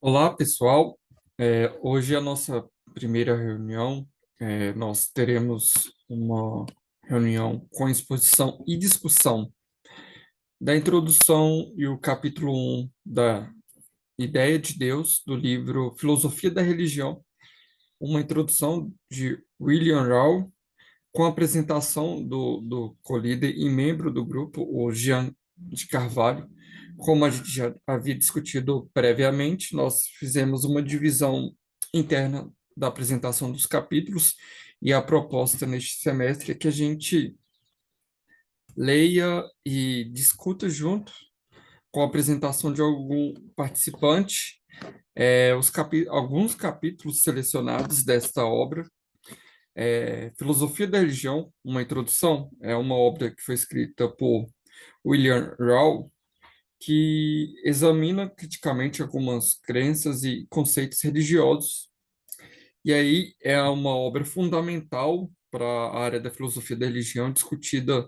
Olá, pessoal. Hoje é a nossa primeira reunião. Nós teremos uma reunião com exposição e discussão da introdução e o capítulo 1 da Ideia de Deus, do livro Filosofia da Religião, uma introdução de William Rawl, com a apresentação do co-líder e membro do grupo, o Jean de Carvalho. Como a gente já havia discutido previamente, nós fizemos uma divisão interna da apresentação dos capítulos, e a proposta neste semestre é que a gente leia e discuta junto, com a apresentação de algum participante, alguns capítulos selecionados desta obra. Filosofia da Religião, uma introdução, é uma obra que foi escrita por William Rawl, que examina criticamente algumas crenças e conceitos religiosos. E aí é uma obra fundamental para a área da filosofia da religião, discutida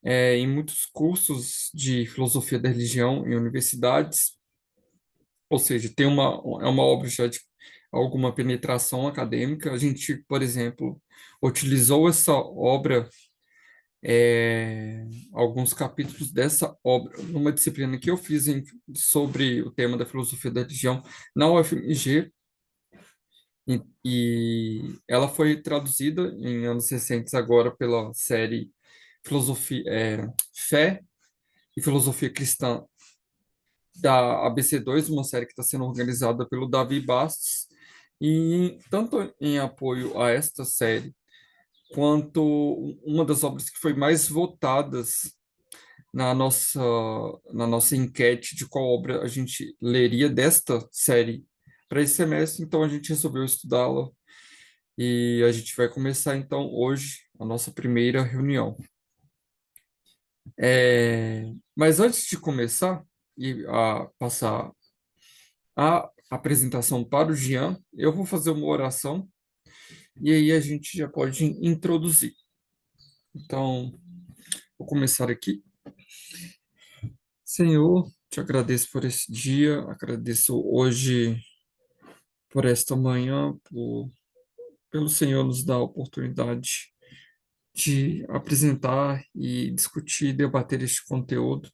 em muitos cursos de filosofia da religião em universidades, ou seja, é uma obra já de alguma penetração acadêmica. A gente, por exemplo, utilizou essa obra, alguns capítulos dessa obra, numa disciplina que eu fiz sobre o tema da filosofia da religião na UFMG, e ela foi traduzida em anos recentes agora pela série Fé e Filosofia Cristã da ABC2, uma série que está sendo organizada pelo Davi Bastos, e tanto em apoio a esta série, quanto uma das obras que foi mais votadas na nossa, na nossa enquete de qual obra a gente leria desta série para esse semestre, então a gente resolveu estudá-la, e a gente vai começar então hoje a nossa primeira reunião. Mas antes de começar e a passar a apresentação para o Jean, eu vou fazer uma oração e aí a gente já pode introduzir. Então, vou começar aqui. Senhor, te agradeço por esse dia, agradeço hoje por esta manhã, pelo Senhor nos dar a oportunidade de apresentar e discutir, debater este conteúdo.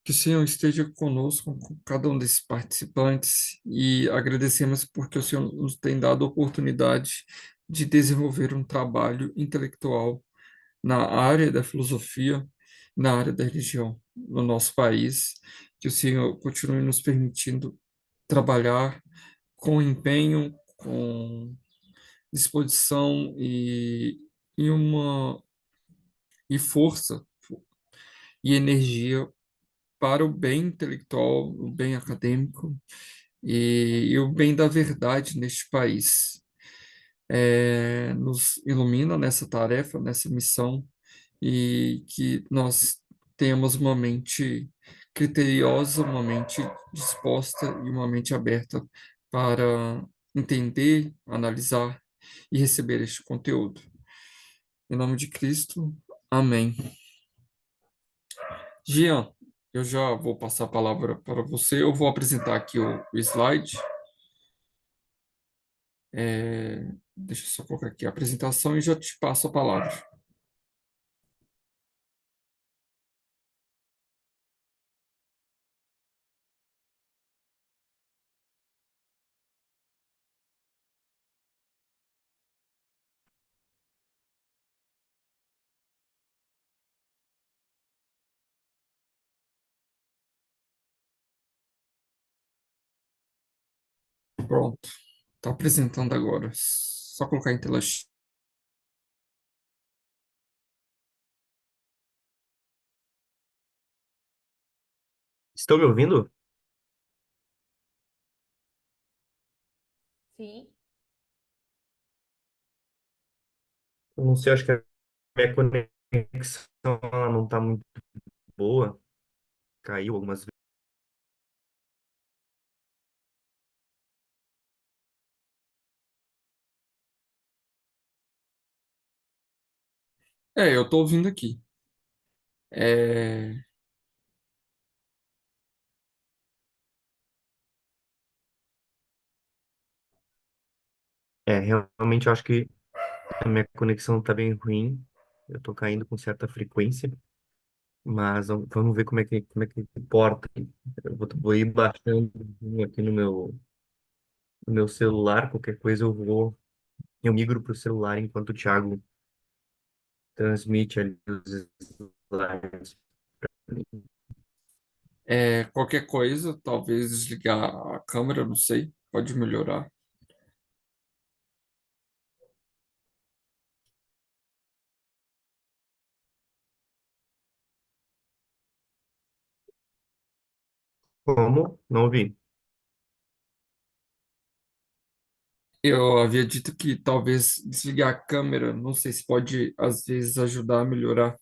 Que o Senhor esteja conosco, com cada um desses participantes, e agradecemos porque o Senhor nos tem dado a oportunidade de desenvolver um trabalho intelectual na área da filosofia, na área da religião no nosso país. Que o Senhor continue nos permitindo trabalhar com empenho, com disposição e e força e energia para o bem intelectual, o bem acadêmico e o bem da verdade neste país. Nos ilumina nessa tarefa, nessa missão, e que nós tenhamos uma mente criteriosa, uma mente disposta e uma mente aberta para entender, analisar e receber este conteúdo. Em nome de Cristo, amém. Gian, eu já vou passar a palavra para você. Eu vou apresentar aqui o slide. Deixa eu só colocar aqui a apresentação e já te passo a palavra. Pronto, está apresentando agora. Só colocar em tela. Estão me ouvindo? Sim. Eu não sei, acho que a minha conexão ela não está muito boa. Caiu algumas vezes. Eu estou ouvindo aqui. É, realmente eu acho que a minha conexão tá bem ruim. Eu tô caindo com certa frequência, mas vamos ver como é que porta. Eu vou ir baixando aqui no meu celular, qualquer coisa eu migro pro celular enquanto o Thiago transmite ali os slides. Qualquer coisa, talvez desligar a câmera, não sei, pode melhorar. Como? Não ouvi. Eu havia dito que talvez desligar a câmera, não sei se pode, às vezes, ajudar a melhorar.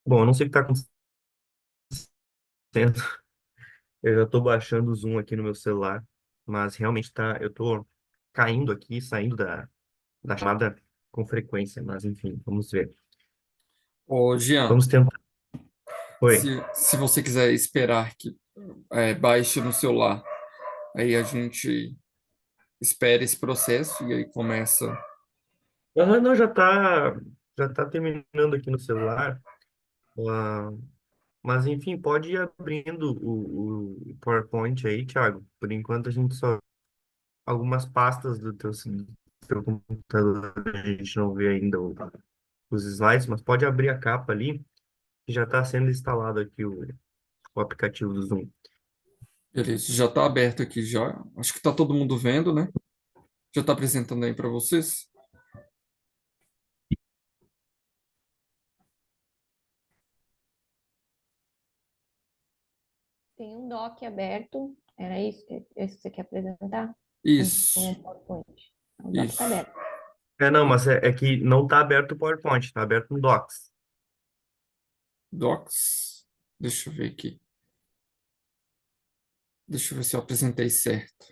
Bom, eu não sei o que está acontecendo. Eu já estou baixando o Zoom aqui no meu celular, mas realmente tá, eu estou caindo aqui, saindo da chamada com frequência, mas enfim, vamos ver. Ô, Jean, Vamos tentar. Oi. se você quiser esperar que baixe no celular, aí a gente espera esse processo e aí começa. Aham, não, já tá terminando aqui no celular. Ah, mas enfim, pode ir abrindo o PowerPoint aí, Thiago. Por enquanto a gente só algumas pastas do teu computador, a gente não vê ainda os slides, mas pode abrir a capa ali, que já está sendo instalado aqui o aplicativo do Zoom. Beleza, já está aberto aqui já. Acho que está todo mundo vendo, né? Já está apresentando aí para vocês? Tem um doc aberto, era isso? É isso que você quer apresentar? Um Isso, PowerPoint. O doc está isso. aberto. Não, mas é que não está aberto o PowerPoint, está aberto no Docs. Docs. Deixa eu ver aqui. Deixa eu ver se eu apresentei certo.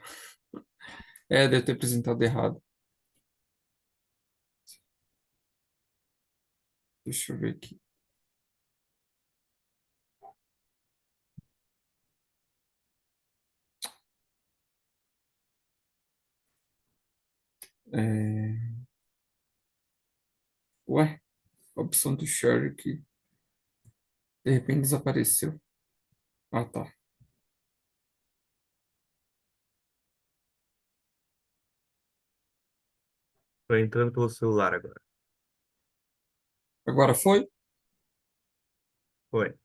Deve ter apresentado errado. Deixa eu ver aqui. É... Ué, a opção do share aqui. De repente desapareceu. Ah, tá. Estou entrando pelo celular agora. Agora foi? Foi.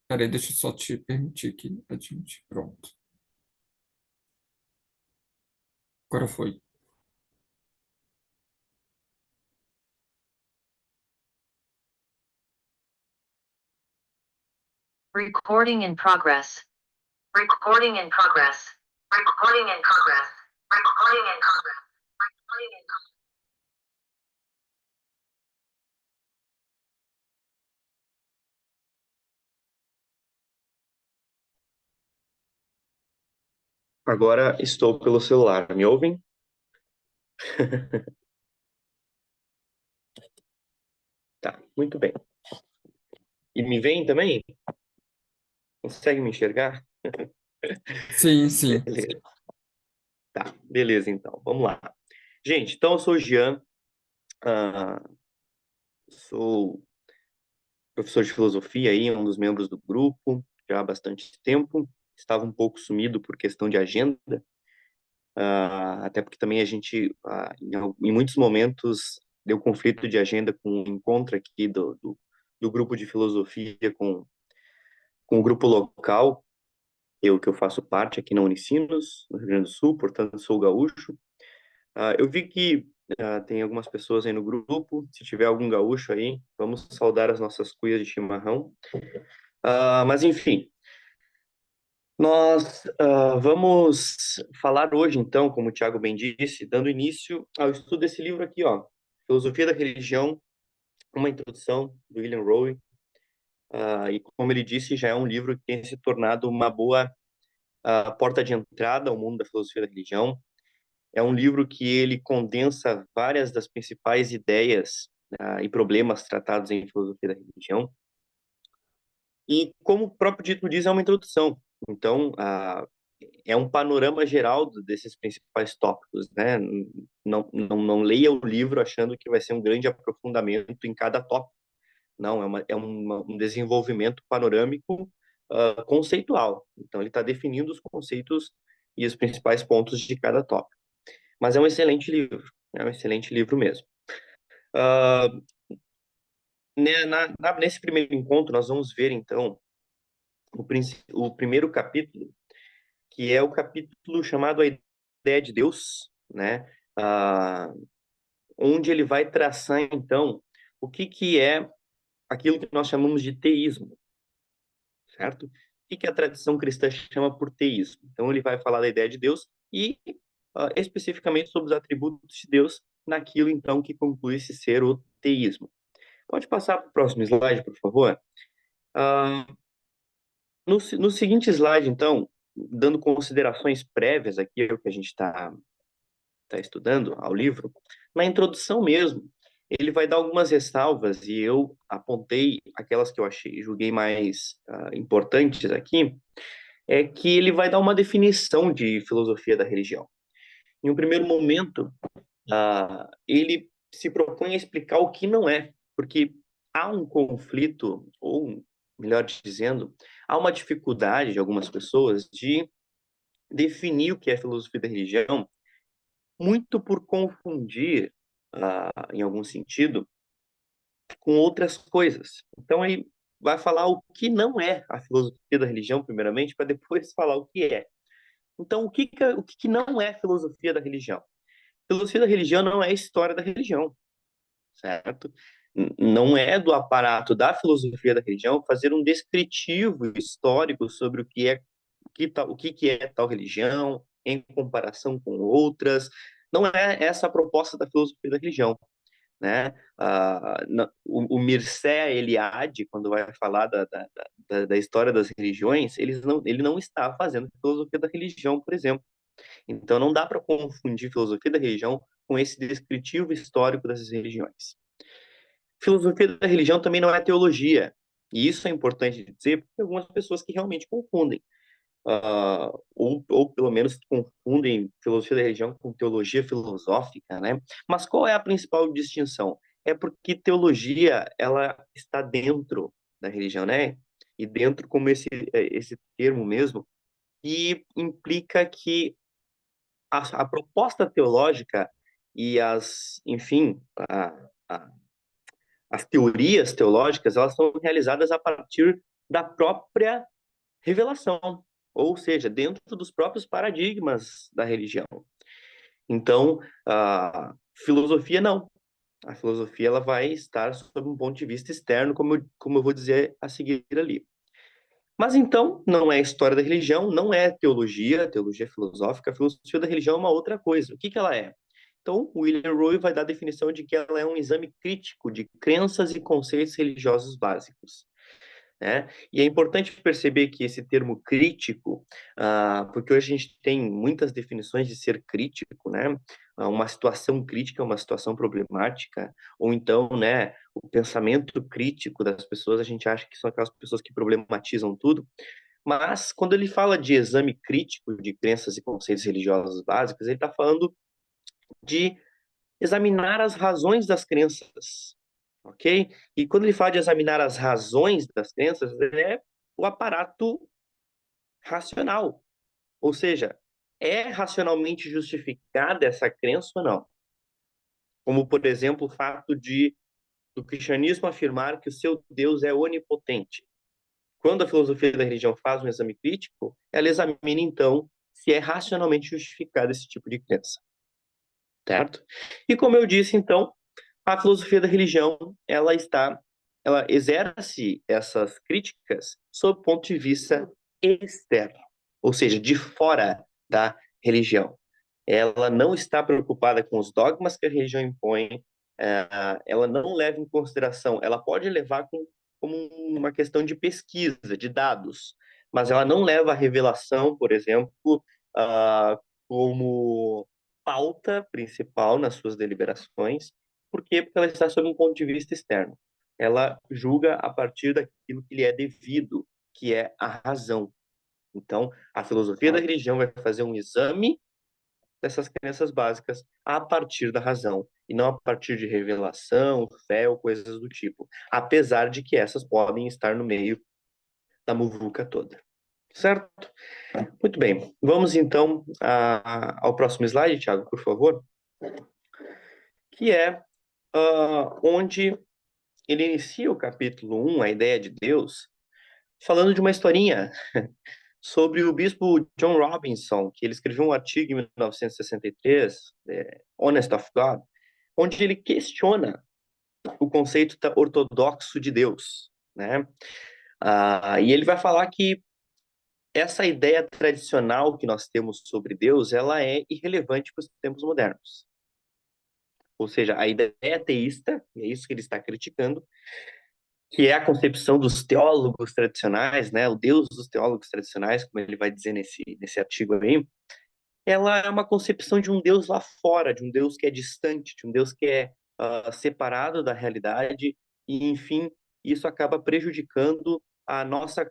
Peraí, deixa eu só te permitir aqui. Admitir. Pronto. Agora foi. Recording in progress. Recording in progress. Recording in progress. Recording in progress. Recording in progress. Agora estou pelo celular. Me ouvem? Tá, muito bem. E me veem também? Consegue me enxergar? Sim, sim. Beleza. Tá, beleza então. Vamos lá. Gente, então eu sou o Jean, ah, sou professor de filosofia aí, um dos membros do grupo, já há bastante tempo. Estava um pouco sumido por questão de agenda, até porque também a gente, em muitos momentos, deu conflito de agenda com o encontro aqui do grupo de filosofia com o grupo local, que eu faço parte aqui na Unicinos, no Rio Grande do Sul, portanto sou gaúcho. Eu vi que tem algumas pessoas aí no grupo, se tiver algum gaúcho aí, vamos saudar as nossas cuias de chimarrão. Mas enfim, nós vamos falar hoje, então, como o Tiago bem disse, dando início ao estudo desse livro aqui, ó, Filosofia da Religião, uma introdução, do William Rowe. E como ele disse, já é um livro que tem se tornado uma boa porta de entrada ao mundo da filosofia da religião. É um livro que ele condensa várias das principais ideias e problemas tratados em filosofia da religião. E, como o próprio título diz, é uma introdução. Então, é um panorama geral desses principais tópicos, né? Não leia o livro achando que vai ser um grande aprofundamento em cada tópico. Não, um desenvolvimento panorâmico conceitual. Então, ele está definindo os conceitos e os principais pontos de cada tópico. Mas é um excelente livro, é um excelente livro mesmo. Nesse primeiro encontro, nós vamos ver, então, o primeiro capítulo, que é o capítulo chamado A Ideia de Deus, né? Onde ele vai traçar, então, o que é aquilo que nós chamamos de teísmo, certo? O que a tradição cristã chama por teísmo? Então, ele vai falar da ideia de Deus e, especificamente, sobre os atributos de Deus naquilo, então, que conclui-se ser o teísmo. Pode passar para o próximo slide, por favor? No seguinte slide, então, dando considerações prévias aqui ao que a gente está estudando, ao livro, na introdução mesmo, ele vai dar algumas ressalvas e eu apontei aquelas que eu julguei mais importantes aqui, é que ele vai dar uma definição de filosofia da religião. Em um primeiro momento, ele se propõe a explicar o que não é, porque há um conflito, ou melhor dizendo, há uma dificuldade de algumas pessoas de definir o que é filosofia da religião, muito por confundir, em algum sentido, com outras coisas. Então, ele vai falar o que não é a filosofia da religião, primeiramente, para depois falar o que é. Então, o que não é filosofia da religião? Filosofia da religião não é a história da religião, certo? Não é do aparato da filosofia da religião fazer um descritivo histórico sobre o que é tal religião em comparação com outras. Não é essa a proposta da filosofia da religião, né? O Mircea Eliade, quando vai falar da história das religiões, ele não está fazendo filosofia da religião, por exemplo. Então, não dá para confundir filosofia da religião com esse descritivo histórico dessas religiões. Filosofia da religião também não é teologia. E isso é importante dizer, porque algumas pessoas que realmente confundem. Ou pelo menos confundem filosofia da religião com teologia filosófica, né? Mas qual é a principal distinção? É porque teologia, ela está dentro da religião, né? E dentro como esse termo mesmo, e implica que a proposta teológica e enfim, as teorias teológicas, elas são realizadas a partir da própria revelação, ou seja, dentro dos próprios paradigmas da religião. Então, a filosofia não. A filosofia ela vai estar sob um ponto de vista externo, como eu vou dizer a seguir ali. Mas então, não é história da religião, não é teologia filosófica, a filosofia da religião é uma outra coisa. O que ela é? Então, William Rowe vai dar a definição de que ela é um exame crítico de crenças e conceitos religiosos básicos, né? E é importante perceber que esse termo crítico, porque hoje a gente tem muitas definições de ser crítico, né? Uma situação crítica é uma situação problemática, ou então, né, o pensamento crítico das pessoas, a gente acha que são aquelas pessoas que problematizam tudo, mas quando ele fala de exame crítico de crenças e conceitos religiosos básicos, ele está falando de examinar as razões das crenças, ok? E quando ele fala de examinar as razões das crenças, é o aparato racional, ou seja, é racionalmente justificada essa crença ou não? Como, por exemplo, o fato do cristianismo afirmar que o seu Deus é onipotente. Quando a filosofia da religião faz um exame crítico, ela examina, então, se é racionalmente justificado esse tipo de crença, certo? E como eu disse, então, a filosofia da religião, ela exerce essas críticas sob o ponto de vista externo, ou seja, de fora da religião. Ela não está preocupada com os dogmas que a religião impõe, ela não leva em consideração, ela pode levar como uma questão de pesquisa, de dados, mas ela não leva a revelação, por exemplo, como pauta principal nas suas deliberações. Por quê? Porque ela está sob um ponto de vista externo. Ela julga a partir daquilo que lhe é devido, que é a razão. Então, a filosofia da religião vai fazer um exame dessas crenças básicas a partir da razão, e não a partir de revelação, fé ou coisas do tipo, apesar de que essas podem estar no meio da muvuca toda. Certo? Muito bem. Vamos então ao próximo slide, Thiago, por favor, que é onde ele inicia o capítulo 1, a ideia de Deus, falando de uma historinha sobre o bispo John Robinson, que ele escreveu um artigo em 1963, Honest of God, onde ele questiona o conceito ortodoxo de Deus, né? E ele vai falar que essa ideia tradicional que nós temos sobre Deus, ela é irrelevante para os tempos modernos. Ou seja, a ideia teísta, e é isso que ele está criticando, que é a concepção dos teólogos tradicionais, né? O Deus dos teólogos tradicionais, como ele vai dizer nesse artigo aí, ela é uma concepção de um Deus lá fora, de um Deus que é distante, de um Deus que é separado da realidade, e, enfim, isso acaba prejudicando a nossa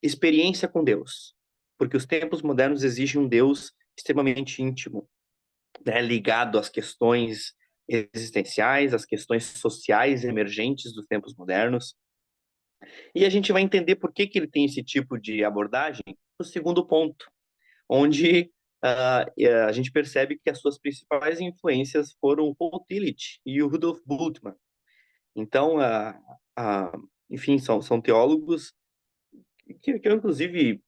experiência com Deus, porque os tempos modernos exigem um Deus extremamente íntimo, né, ligado às questões existenciais, às questões sociais emergentes dos tempos modernos. E a gente vai entender por que ele tem esse tipo de abordagem no segundo ponto, onde a gente percebe que as suas principais influências foram o Paul Tillich e o Rudolf Bultmann. Então, enfim, são teólogos que eu inclusive,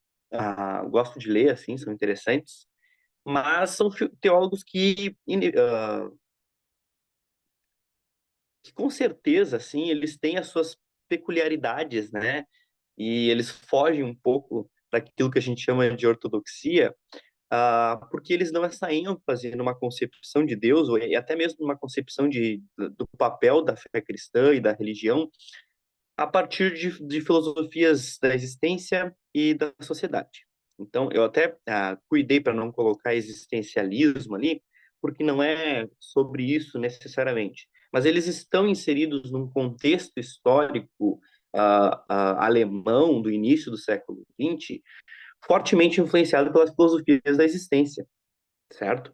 gosto de ler, assim, são interessantes, mas são teólogos que com certeza, assim, eles têm as suas peculiaridades, né? E eles fogem um pouco daquilo que a gente chama de ortodoxia, porque eles não essa ênfase numa concepção de Deus, ou até mesmo numa concepção do papel da fé cristã e da religião, a partir de filosofias da existência e da sociedade. Então, eu até cuidei para não colocar existencialismo ali, porque não é sobre isso necessariamente. Mas eles estão inseridos num contexto histórico alemão do início do século XX, fortemente influenciado pelas filosofias da existência, certo?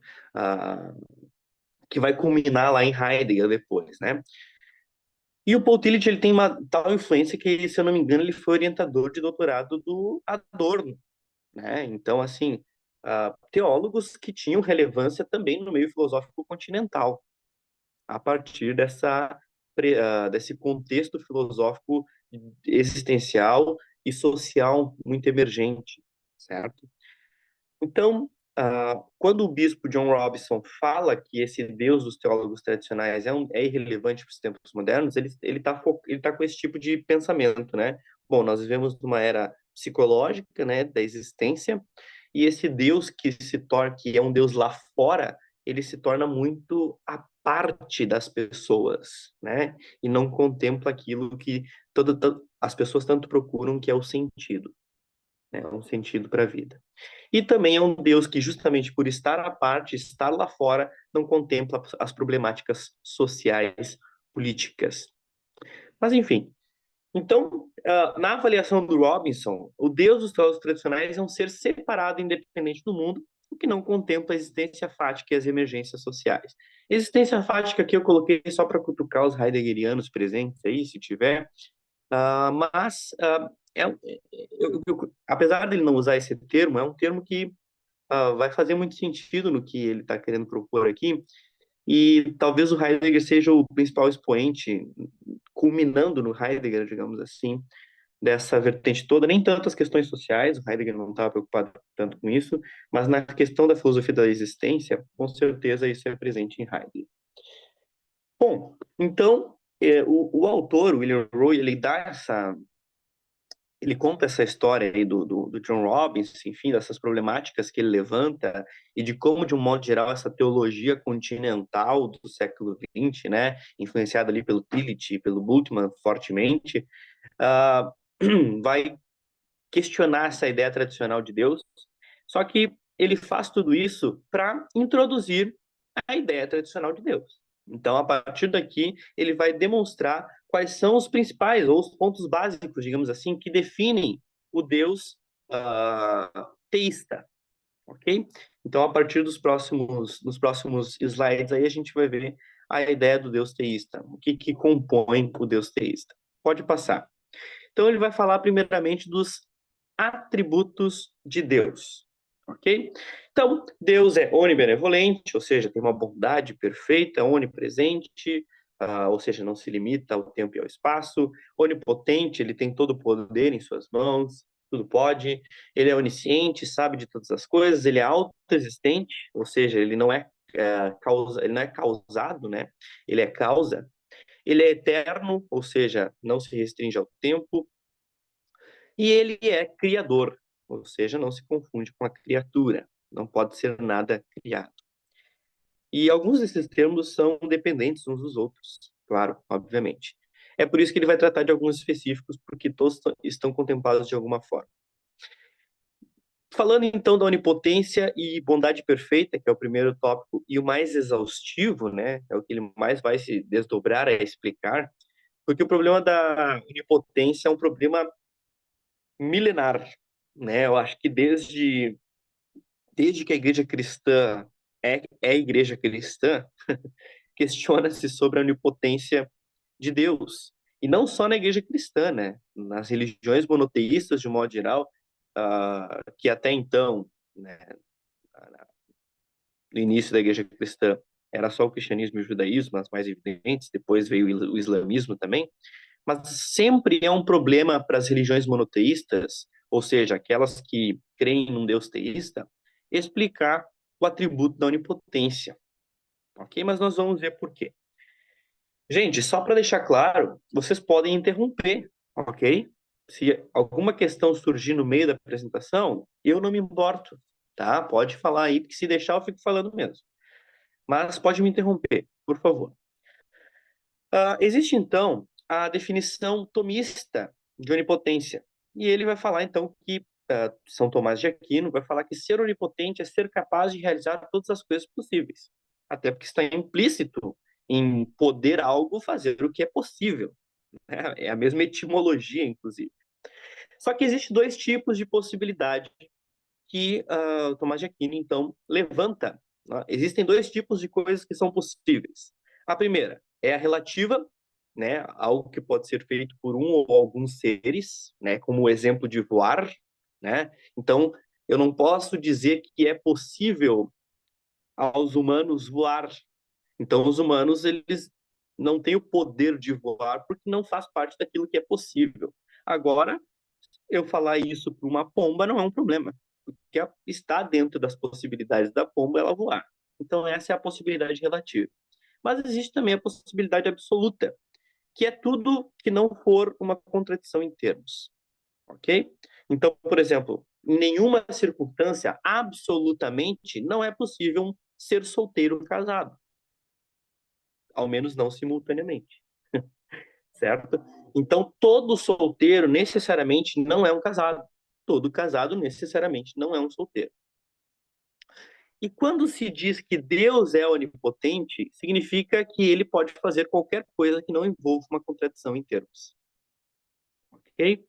Que vai culminar lá em Heidegger depois, né? E o Paul Tillich, ele tem uma tal influência que, se eu não me engano, ele foi orientador de doutorado do Adorno, né? Então, assim, teólogos que tinham relevância também no meio filosófico continental, a partir desse contexto filosófico existencial e social muito emergente, certo? Então, quando o bispo John Robinson fala que esse Deus dos teólogos tradicionais é irrelevante para os tempos modernos, ele tá com esse tipo de pensamento, né? Bom, nós vivemos numa era psicológica, né, da existência, e esse Deus que é um Deus lá fora, ele se torna muito a parte das pessoas, né? E não contempla aquilo que as pessoas tanto procuram, que é o sentido, né? Um sentido para a vida. E também é um Deus que, justamente por estar à parte, estar lá fora, não contempla as problemáticas sociais, políticas. Mas, enfim. Então, na avaliação do Robinson, o Deus dos teólogos tradicionais é um ser separado e independente do mundo, o que não contempla a existência fática e as emergências sociais. Existência fática aqui eu coloquei só para cutucar os heideggerianos presentes aí, se tiver, mas apesar dele não usar esse termo, é um termo que vai fazer muito sentido no que ele está querendo propor aqui, e talvez o Heidegger seja o principal expoente, culminando no Heidegger, digamos assim, dessa vertente toda, nem tanto as questões sociais, o Heidegger não estava preocupado tanto com isso, mas na questão da filosofia da existência, com certeza isso é presente em Heidegger. Bom, então, o autor, William Rowe, ele conta essa história aí do John Robbins, enfim, dessas problemáticas que ele levanta e de como, de um modo geral, essa teologia continental do século XX, né, influenciada ali pelo Tillich e pelo Bultmann fortemente, vai questionar essa ideia tradicional de Deus. Só que ele faz tudo isso para introduzir a ideia tradicional de Deus. Então, a partir daqui, ele vai demonstrar quais são os principais, ou os pontos básicos, digamos assim, que definem o Deus teísta, ok? Então, a partir dos próximos slides aí, a gente vai ver a ideia do Deus teísta, o que compõe o Deus teísta. Pode passar. Então, ele vai falar primeiramente dos atributos de Deus, ok? Então, Deus é onibenevolente, ou seja, tem uma bondade perfeita, onipresente, ou seja, não se limita ao tempo e ao espaço. Onipotente, ele tem todo o poder em suas mãos, tudo pode. Ele é onisciente, sabe de todas as coisas. Ele é autoexistente, ou seja, ele não é causado, né? Ele é causa. Ele é eterno, ou seja, não se restringe ao tempo. E ele é criador, ou seja, não se confunde com a criatura, não pode ser nada criado. E alguns desses termos são dependentes uns dos outros, claro, obviamente. É por isso que ele vai tratar de alguns específicos, porque todos estão contemplados de alguma forma. Falando então da onipotência e bondade perfeita, que é o primeiro tópico e o mais exaustivo, né? É o que ele mais vai se desdobrar a explicar, porque o problema da onipotência é um problema milenar, né? Eu acho que desde que a igreja cristã é igreja cristã, questiona-se sobre a onipotência de Deus. E não só na igreja cristã, né? Nas religiões monoteístas, de um modo geral, que até então, né, no início da igreja cristã, era só o cristianismo e o judaísmo, as mais evidentes, depois veio o islamismo também, mas sempre é um problema para as religiões monoteístas, ou seja, aquelas que creem num Deus teísta, explicar o atributo da onipotência. Ok? Mas nós vamos ver por quê. Gente, só para deixar claro, vocês podem interromper, ok? Se alguma questão surgir no meio da apresentação, eu não me importo, tá? Pode falar aí, porque se deixar eu fico falando mesmo. Mas pode me interromper, por favor. Existe, então, a definição tomista de onipotência. E ele vai falar, então, que São Tomás de Aquino vai falar que ser onipotente é ser capaz de realizar todas as coisas possíveis. Até porque está implícito em poder algo fazer o que é possível. Né? É a mesma etimologia, inclusive. Só que existem dois tipos de possibilidade que Tomás de Aquino, então, levanta. Né? Existem dois tipos de coisas que são possíveis. A primeira é a relativa, né? Algo que pode ser feito por um ou alguns seres, né? Como o exemplo de voar, né? Então, eu não posso dizer que é possível aos humanos voar. Então, os humanos, eles não têm o poder de voar porque não faz parte daquilo que é possível. Agora, eu falar isso para uma pomba não é um problema, porque está dentro das possibilidades da pomba ela voar. Então, essa é a possibilidade relativa. Mas existe também a possibilidade absoluta, que é tudo que não for uma contradição em termos. Ok? Então, por exemplo, em nenhuma circunstância, absolutamente, não é possível ser solteiro ou casado. Ao menos não simultaneamente. Certo? Então, todo solteiro necessariamente não é um casado. Todo casado necessariamente não é um solteiro. E quando se diz que Deus é onipotente, significa que ele pode fazer qualquer coisa que não envolva uma contradição em termos. Ok?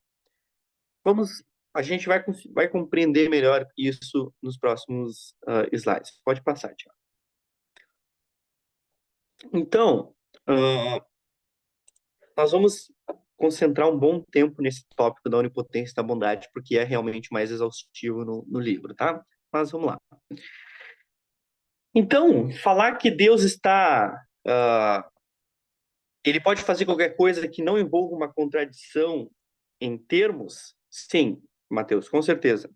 A gente vai compreender melhor isso nos próximos slides. Pode passar, Tiago. Então, nós vamos concentrar um bom tempo nesse tópico da onipotência e da bondade, porque é realmente mais exaustivo no livro, tá? Mas vamos lá. Então, falar que Deus ele pode fazer qualquer coisa que não envolva uma contradição em termos? Sim, Mateus, com certeza.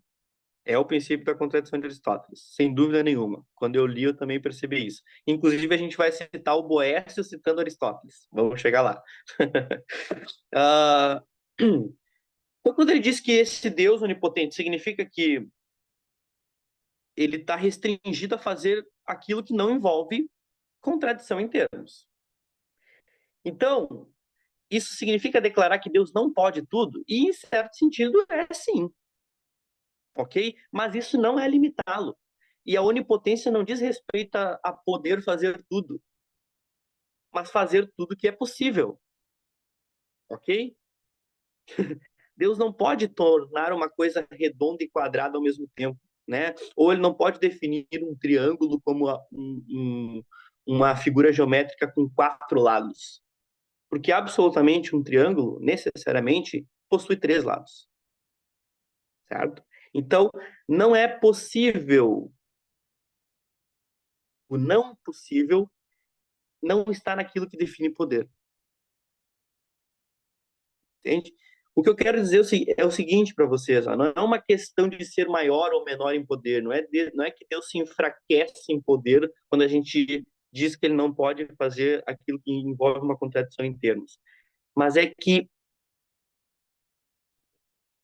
É o princípio da contradição de Aristóteles, sem dúvida nenhuma. Quando eu li, eu também percebi isso. Inclusive, a gente vai citar o Boécio citando Aristóteles. Vamos chegar lá. Então, quando ele diz que esse Deus onipotente significa que ele está restringido a fazer aquilo que não envolve contradição em termos. Então, isso significa declarar que Deus não pode tudo? E, em certo sentido, é sim. Ok? Mas isso não é limitá-lo. E a onipotência não diz respeito a poder fazer tudo, mas fazer tudo que é possível. Ok? Deus não pode tornar uma coisa redonda e quadrada ao mesmo tempo, né? Ou ele não pode definir um triângulo como uma figura geométrica com 4 lados. Porque absolutamente um triângulo, necessariamente, possui 3 lados. Certo? Então, não é possível, o não possível não está naquilo que define poder. Entende? O que eu quero dizer é o seguinte para vocês, ó, não é uma questão de ser maior ou menor em poder, não é que Deus se enfraquece em poder quando a gente diz que ele não pode fazer aquilo que envolve uma contradição em termos, mas é que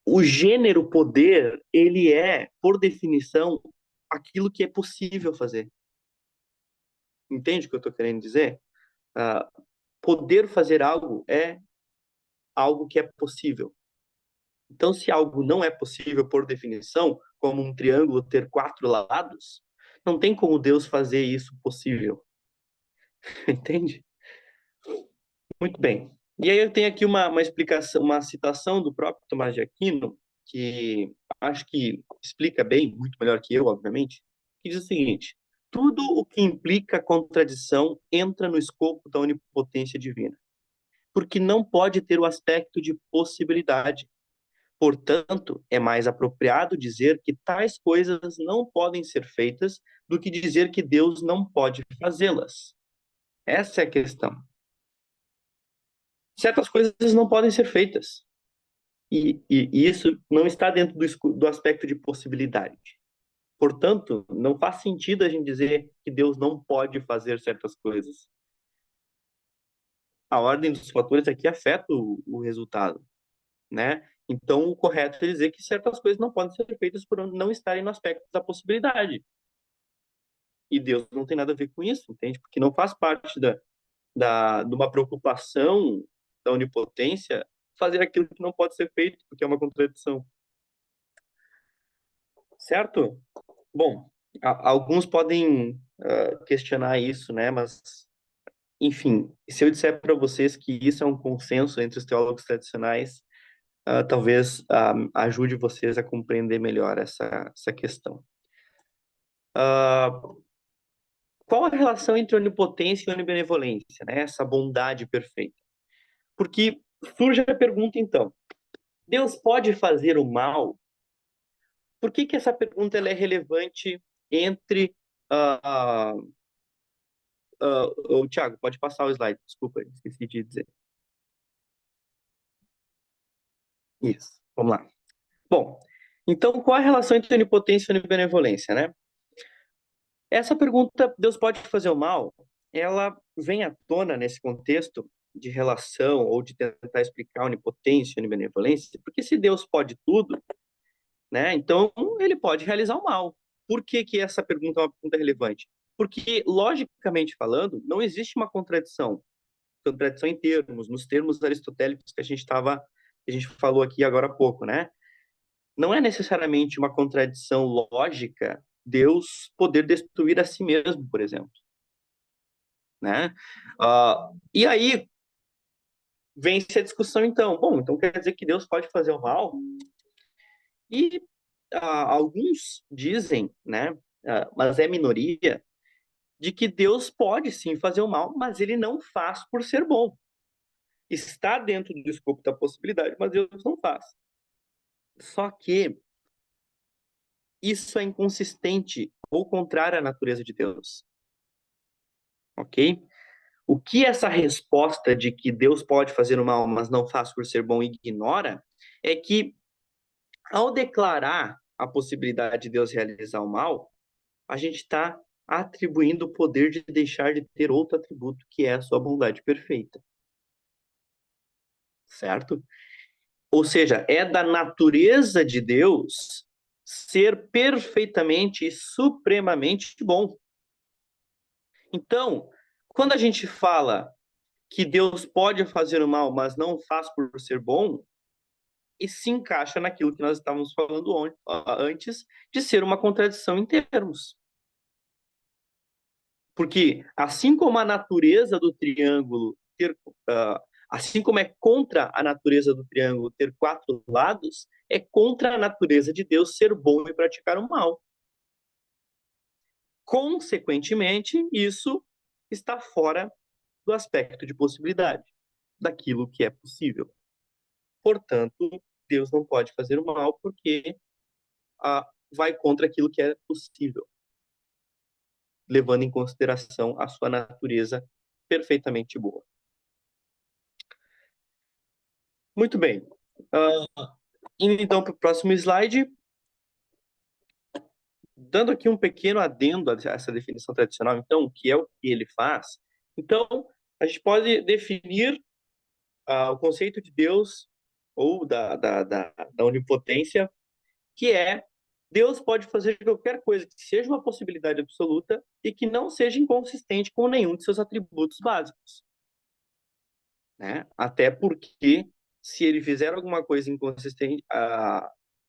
o gênero poder, ele é, por definição, aquilo que é possível fazer. Entende o que eu estou querendo dizer? Poder fazer algo é algo que é possível. Então, se algo não é possível por definição, como um triângulo ter 4 lados, não tem como Deus fazer isso possível. Entende? Muito bem. E aí eu tenho aqui uma explicação, uma citação do próprio Tomás de Aquino, que acho que explica bem, muito melhor que eu, obviamente, que diz o seguinte: tudo o que implica contradição entra no escopo da onipotência divina, porque não pode ter o aspecto de possibilidade. Portanto, é mais apropriado dizer que tais coisas não podem ser feitas do que dizer que Deus não pode fazê-las. Essa é a questão. Certas coisas não podem ser feitas. E isso não está dentro do aspecto de possibilidade. Portanto, não faz sentido a gente dizer que Deus não pode fazer certas coisas. A ordem dos fatores aqui afeta o resultado, né? Então, o correto é dizer que certas coisas não podem ser feitas por não estarem no aspecto da possibilidade. E Deus não tem nada a ver com isso, entende? Porque não faz parte de uma preocupação da onipotência fazer aquilo que não pode ser feito, porque é uma contradição. Certo? Bom, alguns podem questionar isso, né? Mas, enfim, se eu disser para vocês que isso é um consenso entre os teólogos tradicionais, talvez ajude vocês a compreender melhor essa questão. Qual a relação entre onipotência e onibenevolência, né? Essa bondade perfeita? Porque surge a pergunta, então, Deus pode fazer o mal? Por que essa pergunta ela é relevante entre... Tiago, pode passar o slide, desculpa, esqueci de dizer. Isso, vamos lá. Bom, então, qual a relação entre onipotência e onibenevolência, né? Essa pergunta, Deus pode fazer o mal? Ela vem à tona nesse contexto de relação ou de tentar explicar onipotência e onibenevolência, porque se Deus pode tudo, né, então ele pode realizar o mal. Por que essa pergunta é uma pergunta relevante? Porque, logicamente falando, não existe uma contradição em termos, nos termos aristotélicos que a gente falou aqui agora há pouco, né? Não é necessariamente uma contradição lógica Deus poder destruir a si mesmo, por exemplo, né? E aí vem-se a discussão, então. Bom, então quer dizer que Deus pode fazer o mal? E alguns dizem, né? Mas é minoria, de que Deus pode sim fazer o mal, mas ele não faz por ser bom. Está dentro do escopo da possibilidade, mas Deus não faz. Só que isso é inconsistente ou contrário à natureza de Deus. Ok? O que essa resposta de que Deus pode fazer o mal, mas não faz por ser bom, ignora, é que, ao declarar a possibilidade de Deus realizar o mal, a gente está atribuindo o poder de deixar de ter outro atributo, que é a sua bondade perfeita. Certo? Ou seja, é da natureza de Deus ser perfeitamente e supremamente bom. Então, quando a gente fala que Deus pode fazer o mal, mas não faz por ser bom, e se encaixa naquilo que nós estávamos falando antes, de ser uma contradição em termos. Porque assim como a natureza do triângulo assim como é contra a natureza do triângulo ter 4 lados, é contra a natureza de Deus ser bom e praticar o mal. Consequentemente, isso está fora do aspecto de possibilidade, daquilo que é possível. Portanto, Deus não pode fazer o mal porque vai contra aquilo que é possível, levando em consideração a sua natureza perfeitamente boa. Muito bem. Indo então para o próximo slide, dando aqui um pequeno adendo a essa definição tradicional, então, que é o que ele faz. Então, a gente pode definir o conceito de Deus ou da onipotência, que é Deus pode fazer qualquer coisa que seja uma possibilidade absoluta e que não seja inconsistente com nenhum de seus atributos básicos. Né? Até porque, se ele fizer alguma coisa inconsistente,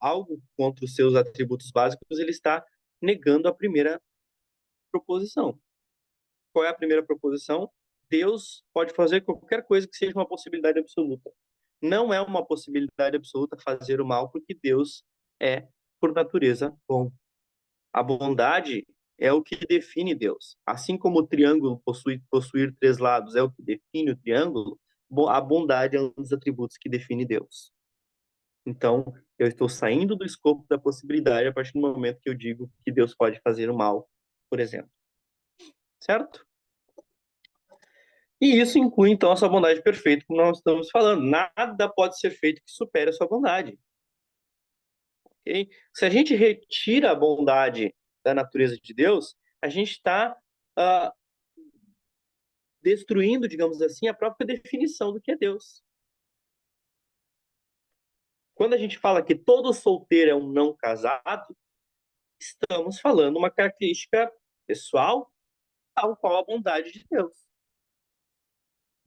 algo contra os seus atributos básicos, ele está negando a primeira proposição. Qual é a primeira proposição? Deus pode fazer qualquer coisa que seja uma possibilidade absoluta. Não é uma possibilidade absoluta fazer o mal, porque Deus é, por natureza, bom. A bondade é o que define Deus. Assim como o triângulo possuir 3 lados é o que define o triângulo, a bondade é um dos atributos que define Deus. Então, eu estou saindo do escopo da possibilidade a partir do momento que eu digo que Deus pode fazer o mal, por exemplo. Certo? E isso inclui, então, a sua bondade perfeita, como nós estamos falando. Nada pode ser feito que supere a sua bondade. Okay? Se a gente retira a bondade da natureza de Deus, a gente está destruindo, digamos assim, a própria definição do que é Deus. Quando a gente fala que todo solteiro é um não casado, estamos falando uma característica pessoal, tal qual a bondade de Deus.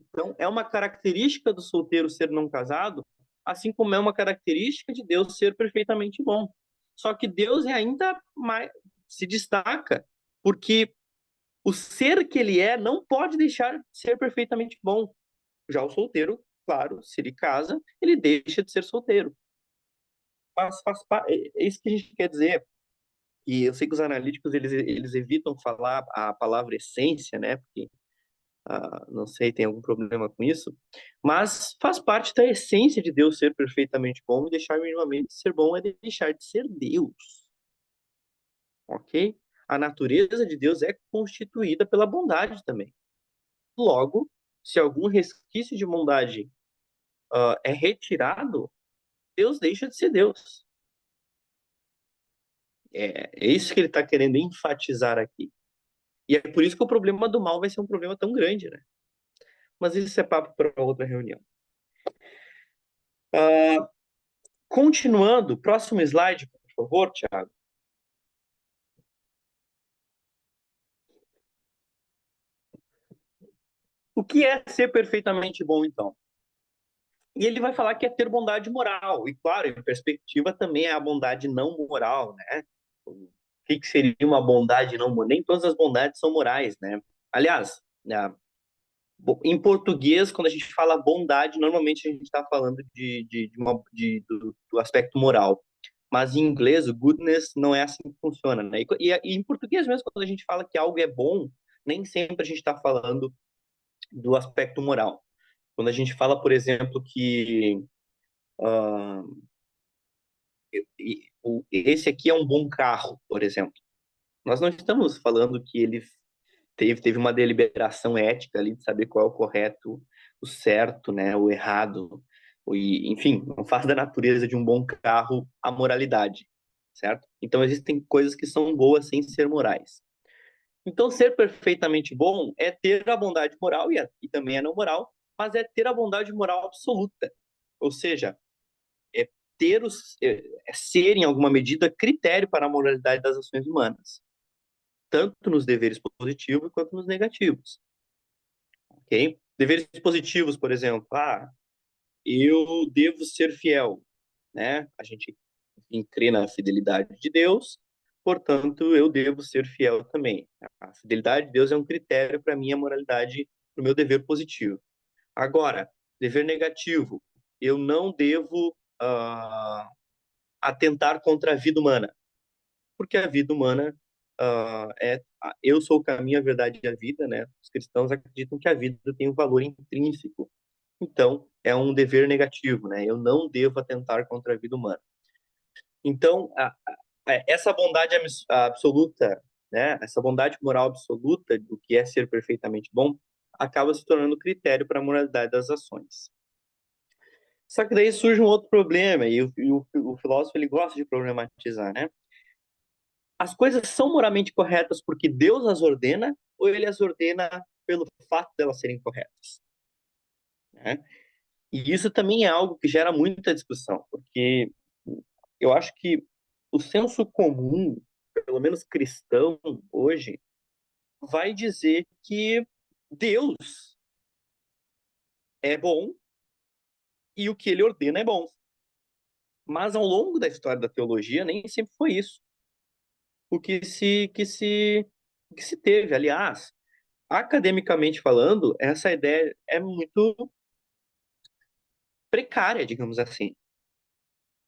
Então, é uma característica do solteiro ser não casado, assim como é uma característica de Deus ser perfeitamente bom. Só que Deus ainda mais se destaca, porque o ser que ele é não pode deixar de ser perfeitamente bom. Já o solteiro, claro, se ele casa, ele deixa de ser solteiro. Mas é isso que a gente quer dizer. E eu sei que os analíticos eles evitam falar a palavra essência, né? Porque não sei, tem algum problema com isso, mas faz parte da essência de Deus ser perfeitamente bom e deixar minimamente de ser bom é deixar de ser Deus. Ok? A natureza de Deus é constituída pela bondade também. Logo, se algum resquício de bondade é retirado, Deus deixa de ser Deus. É isso que ele está querendo enfatizar aqui. E é por isso que o problema do mal vai ser um problema tão grande, né? Mas isso é papo para outra reunião. Continuando, próximo slide, por favor, Thiago. O que é ser perfeitamente bom, então? E ele vai falar que é ter bondade moral. E, claro, em perspectiva também é a bondade não moral, né? O que seria uma bondade não moral? Nem todas as bondades são morais, né? Aliás, em português, quando a gente fala bondade, normalmente a gente está falando do aspecto moral. Mas em inglês, o goodness não é assim que funciona, né? E em português mesmo, quando a gente fala que algo é bom, nem sempre a gente está falando do aspecto moral. Quando a gente fala, por exemplo, que esse aqui é um bom carro, por exemplo, nós não estamos falando que ele teve uma deliberação ética ali de saber qual é o correto, o certo, né, o errado, enfim, não faz da natureza de um bom carro a moralidade, certo? Então existem coisas que são boas sem ser morais. Então ser perfeitamente bom é ter a bondade moral e também é não moral, mas é ter a bondade moral absoluta, ou seja, é ser em alguma medida critério para a moralidade das ações humanas, tanto nos deveres positivos quanto nos negativos. Ok? Deveres positivos, por exemplo, eu devo ser fiel, né? A gente crê na fidelidade de Deus, portanto, eu devo ser fiel também. A fidelidade de Deus é um critério para a minha moralidade, para o meu dever positivo. Agora, dever negativo, eu não devo atentar contra a vida humana, porque a vida humana eu sou o caminho, a verdade e a vida, né? Os cristãos acreditam que a vida tem um valor intrínseco. Então, é um dever negativo, né? Eu não devo atentar contra a vida humana. Então, essa bondade absoluta, né? Essa bondade moral absoluta do que é ser perfeitamente bom, acaba se tornando critério para a moralidade das ações. Só que daí surge um outro problema, e o filósofo ele gosta de problematizar, né? As coisas são moralmente corretas porque Deus as ordena, ou ele as ordena pelo fato de elas serem corretas? Né? E isso também é algo que gera muita discussão, porque eu acho que o senso comum, pelo menos cristão hoje, vai dizer que Deus é bom e o que ele ordena é bom. Mas ao longo da história da teologia nem sempre foi isso o que se teve. Aliás, academicamente falando, essa ideia é muito precária, digamos assim.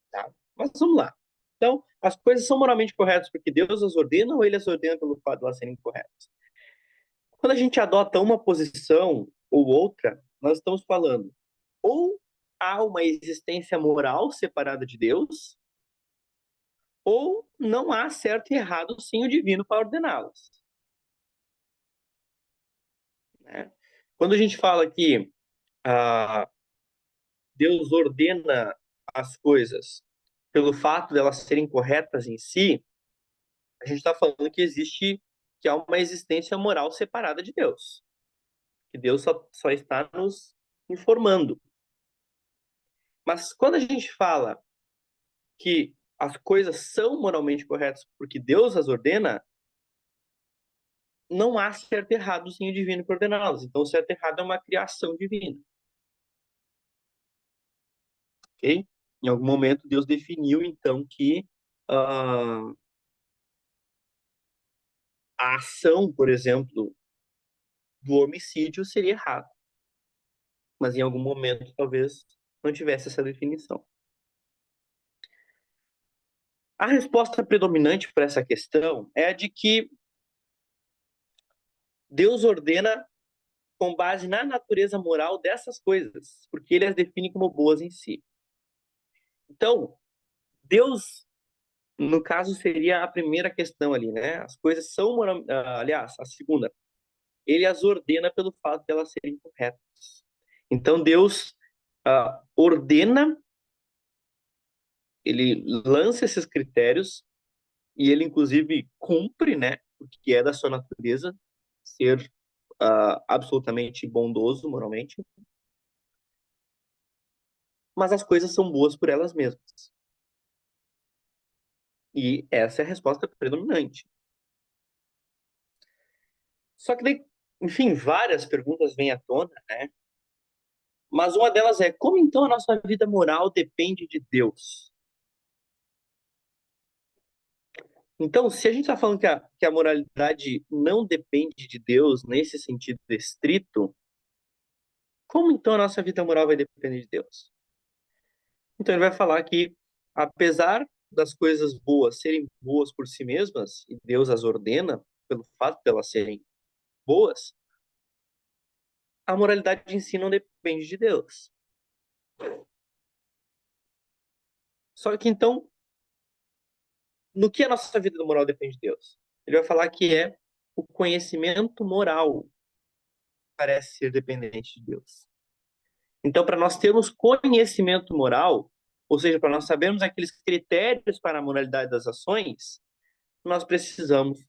Tá? Mas vamos lá. Então, as coisas são moralmente corretas porque Deus as ordena ou ele as ordena pelo fato de elas serem corretas? Quando a gente adota uma posição ou outra, nós estamos falando ou há uma existência moral separada de Deus, ou não há certo e errado sim o divino para ordená-las. Né? Quando a gente fala que Deus ordena as coisas pelo fato de elas serem corretas em si, a gente está falando que há uma existência moral separada de Deus, que Deus só está nos informando. Mas quando a gente fala que as coisas são moralmente corretas porque Deus as ordena, não há certo e errado sem o divino para ordená-las. Então, o certo e errado é uma criação divina. Ok? Em algum momento, Deus definiu, então, que a ação, por exemplo, do homicídio seria errado. Mas em algum momento, talvez, não tivesse essa definição. A resposta predominante para essa questão é a de que Deus ordena com base na natureza moral dessas coisas, porque ele as define como boas em si. Então, Deus, no caso, seria a primeira questão ali, né? As coisas são moral... aliás, a segunda, ele as ordena pelo fato de elas serem corretas. Então, Deus ordena, ele lança esses critérios e ele, inclusive, cumpre, né? Porque é da sua natureza ser absolutamente bondoso moralmente. Mas as coisas são boas por elas mesmas. E essa é a resposta predominante. Só que daí, enfim, várias perguntas vêm à tona, né? Mas uma delas é, como então a nossa vida moral depende de Deus? Então, se a gente está falando que a moralidade não depende de Deus nesse sentido estrito, como então a nossa vida moral vai depender de Deus? Então ele vai falar que, apesar das coisas boas serem boas por si mesmas, e Deus as ordena pelo fato de elas serem boas, a moralidade em si não depende de Deus. Só que então, no que a nossa vida moral depende de Deus? Ele vai falar que é o conhecimento moral parece ser dependente de Deus. Então, para nós termos conhecimento moral, ou seja, para nós sabermos aqueles critérios para a moralidade das ações, nós precisamos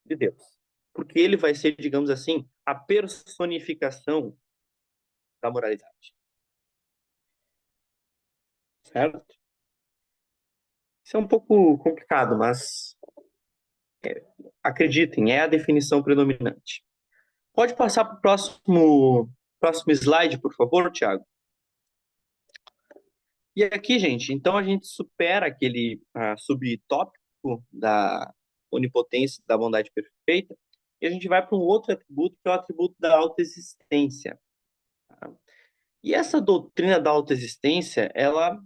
de Deus. Porque ele vai ser, digamos assim, a personificação da moralidade. Certo? Isso é um pouco complicado, mas acreditem, é a definição predominante. Pode passar para o próximo slide, por favor, Thiago? E aqui, gente, então a gente supera aquele subtópico onipotência, da bondade perfeita, e a gente vai para um outro atributo, que é o atributo da autoexistência. Tá? E essa doutrina da autoexistência, ela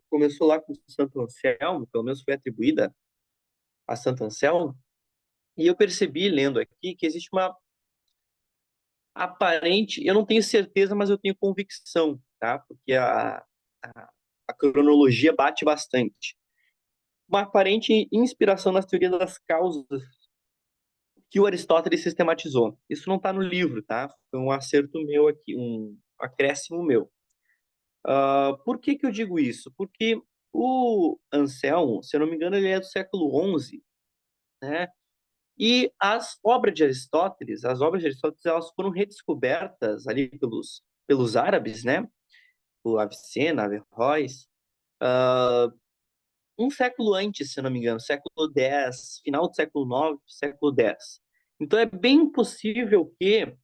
começou lá com Santo Anselmo, pelo menos foi atribuída a Santo Anselmo, e eu percebi, lendo aqui, que existe uma aparente, eu não tenho certeza, mas eu tenho convicção, tá? Porque a cronologia bate bastante. Uma aparente inspiração nas teorias das causas que o Aristóteles sistematizou. Isso não está no livro, tá? Foi um acerto meu aqui, um acréscimo meu. Por que que eu digo isso? Porque o Anselmo, se eu não me engano, ele é do século XI, né? E as obras de Aristóteles, elas foram redescobertas ali pelos árabes, né? O Avicena, Averroes, um século antes, se não me engano, século X, final do século IX, século X. Então é bem possível que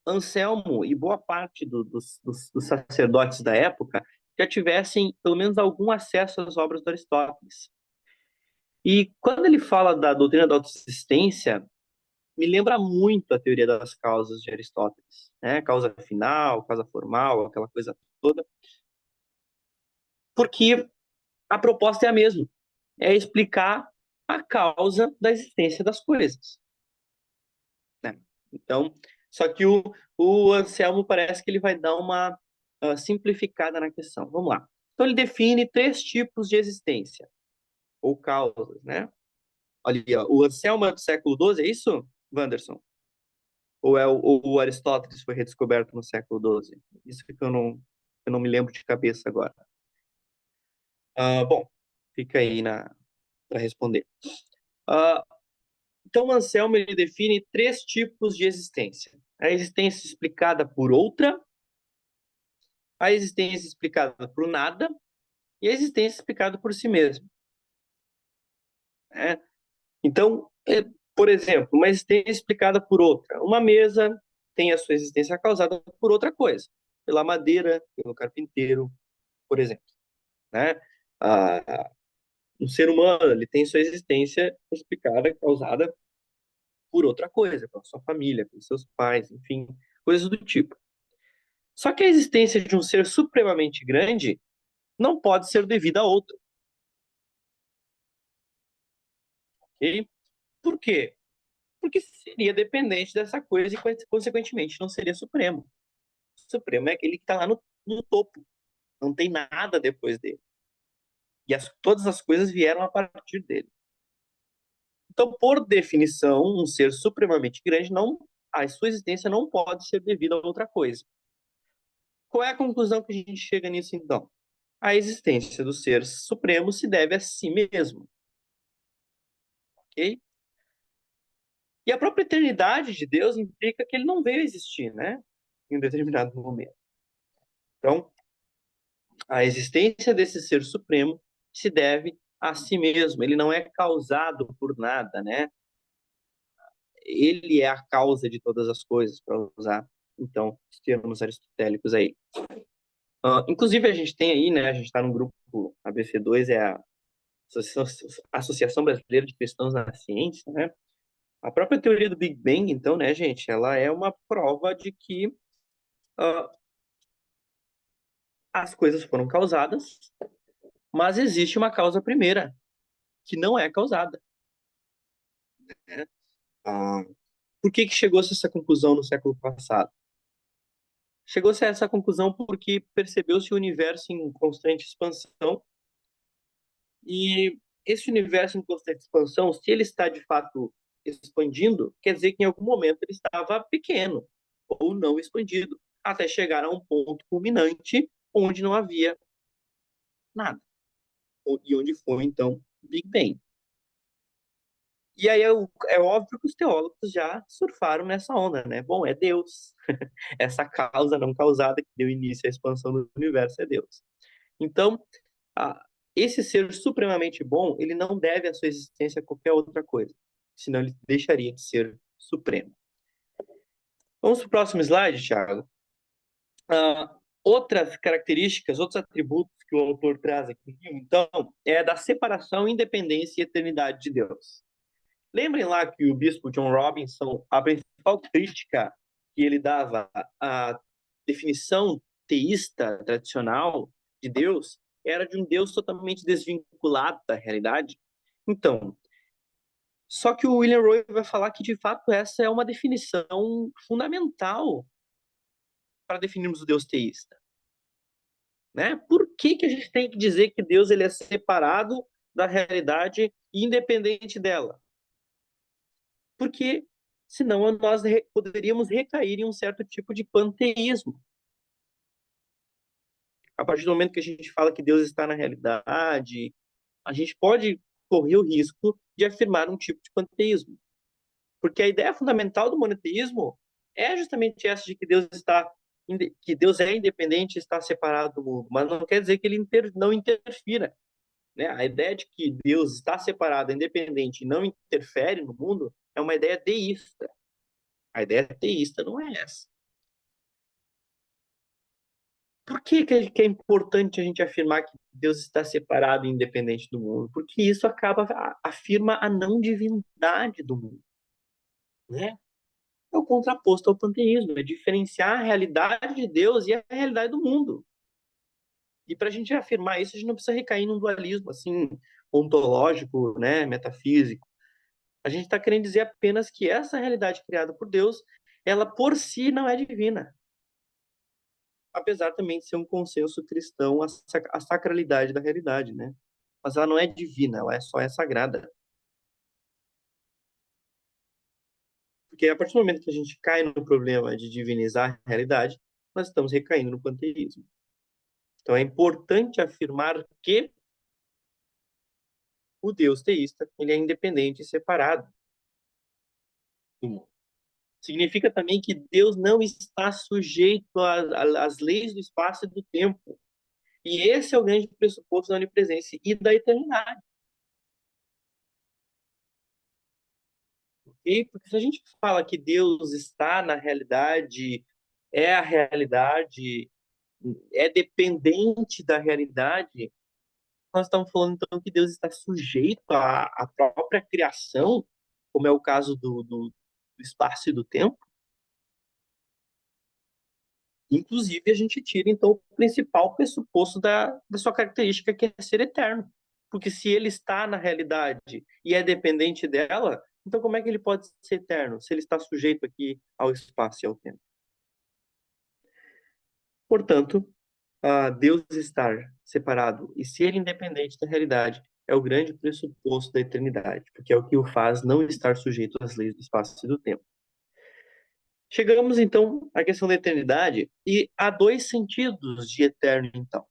Anselmo e boa parte dos sacerdotes da época já tivessem pelo menos algum acesso às obras do Aristóteles. E quando ele fala da doutrina da autossistência, me lembra muito a teoria das causas de Aristóteles, né? Causa final, causa formal, aquela coisa toda, porque a proposta é a mesma, é explicar a causa da existência das coisas, né? Então, só que o Anselmo parece que ele vai dar uma simplificada na questão. Vamos lá. Então, ele define 3 tipos de existência, ou causas, né? Olha ali, ó, o Anselmo é do século XII, é isso, Wanderson? Ou o Aristóteles foi redescoberto no século XII? Isso que eu não me lembro de cabeça agora. Bom, fica aí para responder. Ah, então, o Anselmo ele define 3 tipos de existência: a existência explicada por outra, a existência explicada por nada e a existência explicada por si mesmo, né? Então, por exemplo, uma existência explicada por outra. Uma mesa tem a sua existência causada por outra coisa, pela madeira, pelo carpinteiro, por exemplo, né? Um ser humano, ele tem sua existência explicada, causada por outra coisa, pela sua família, pelos seus pais, enfim, coisas do tipo. Só que a existência de um ser supremamente grande não pode ser devida a outro, ok? Por quê? Porque seria dependente dessa coisa e, consequentemente, não seria supremo. O supremo é aquele que está lá no topo, não tem nada depois dele. E todas as coisas vieram a partir dele. Então, por definição, um ser supremamente grande, a sua existência não pode ser devida a outra coisa. Qual é a conclusão que a gente chega nisso, então? A existência do ser supremo se deve a si mesmo, ok? E a própria eternidade de Deus implica que ele não veio existir, né? Em um determinado momento. Então, a existência desse ser supremo se deve a si mesmo. Ele não é causado por nada, né? Ele é a causa de todas as coisas, para usar, então, os termos aristotélicos aí. Inclusive, a gente tem aí, né? A gente está no grupo ABC2, é a Associação Brasileira de Cristãos na Ciência, né? A própria teoria do Big Bang, então, né, gente, ela é uma prova de que as coisas foram causadas, mas existe uma causa primeira, que não é causada, né? Por que chegou-se a essa conclusão no século passado? Chegou-se a essa conclusão porque percebeu-se o universo em constante expansão, e esse universo em constante expansão, se ele está de fato expandindo, quer dizer que em algum momento ele estava pequeno ou não expandido, até chegar a um ponto culminante onde não havia nada. E onde foi, então, Big Bang. E aí é óbvio que os teólogos já surfaram nessa onda, né? Bom, é Deus. Essa causa não causada que deu início à expansão do universo é Deus. Então, esse ser supremamente bom, ele não deve a sua existência a qualquer outra coisa, senão ele deixaria de ser supremo. Vamos para o próximo slide, Thiago. Outras características, outros atributos que o autor traz aqui, então, é da separação, independência e eternidade de Deus. Lembrem lá que o bispo John Robinson, a principal crítica que ele dava à definição teísta tradicional de Deus era de um Deus totalmente desvinculado da realidade. Então, só que o William Roy vai falar que, de fato, essa é uma definição fundamental para definirmos o Deus teísta. Né? Por que que a gente tem que dizer que Deus ele é separado da realidade e independente dela? Porque senão nós poderíamos recair em um certo tipo de panteísmo. A partir do momento que a gente fala que Deus está na realidade, a gente pode correr o risco de afirmar um tipo de panteísmo. Porque a ideia fundamental do monoteísmo é justamente essa de que Deus é independente e está separado do mundo, mas não quer dizer que ele não interfira. Né? A ideia de que Deus está separado, independente e não interfere no mundo é uma ideia deísta. A ideia teísta não é essa. Por que é importante a gente afirmar que Deus está separado e independente do mundo? Porque isso afirma a não divindade do mundo. Né? É o contraposto ao panteísmo, é diferenciar a realidade de Deus e a realidade do mundo. E para a gente afirmar isso, a gente não precisa recair num dualismo assim ontológico, né, metafísico. A gente está querendo dizer apenas que essa realidade criada por Deus, ela por si não é divina. Apesar também de ser um consenso cristão a sacralidade da realidade, né? Mas ela não é divina, ela é sagrada. Porque a partir do momento que a gente cai no problema de divinizar a realidade, nós estamos recaindo no panteísmo. Então é importante afirmar que o Deus teísta ele é independente e separado do mundo. Significa também que Deus não está sujeito às leis do espaço e do tempo. E esse é o grande pressuposto da onipresença e da eternidade. Okay? Porque se a gente fala que Deus está na realidade, é a realidade, é dependente da realidade, nós estamos falando então que Deus está sujeito à própria criação, como é o caso do espaço e do tempo. Inclusive, a gente tira, então, o principal pressuposto da sua característica, que é ser eterno. Porque se ele está na realidade e é dependente dela, então como é que ele pode ser eterno, se ele está sujeito aqui ao espaço e ao tempo? Portanto, Deus estar separado e ser independente da realidade é o grande pressuposto da eternidade, porque é o que o faz não estar sujeito às leis do espaço e do tempo. Chegamos, então, à questão da eternidade, e há dois sentidos de eterno, então.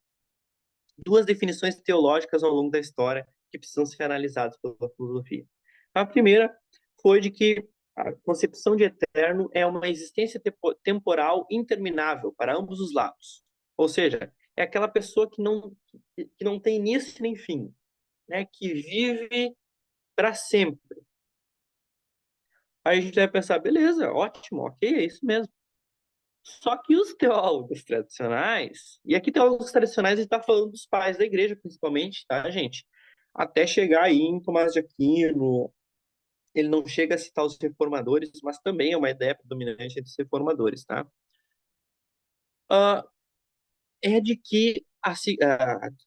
Duas definições teológicas ao longo da história que precisam ser analisadas pela filosofia. A primeira foi de que a concepção de eterno é uma existência temporal interminável para ambos os lados. Ou seja, é aquela pessoa que não tem início nem fim, né? Que vive para sempre. Aí a gente vai pensar, beleza, ótimo, ok, é isso mesmo. Só que os teólogos tradicionais, e aqui teólogos tradicionais a gente está falando dos pais da igreja, principalmente, tá, gente? Até chegar aí em Tomás de Aquino, ele não chega a citar os reformadores, mas também é uma ideia predominante entre os reformadores, tá? É de que,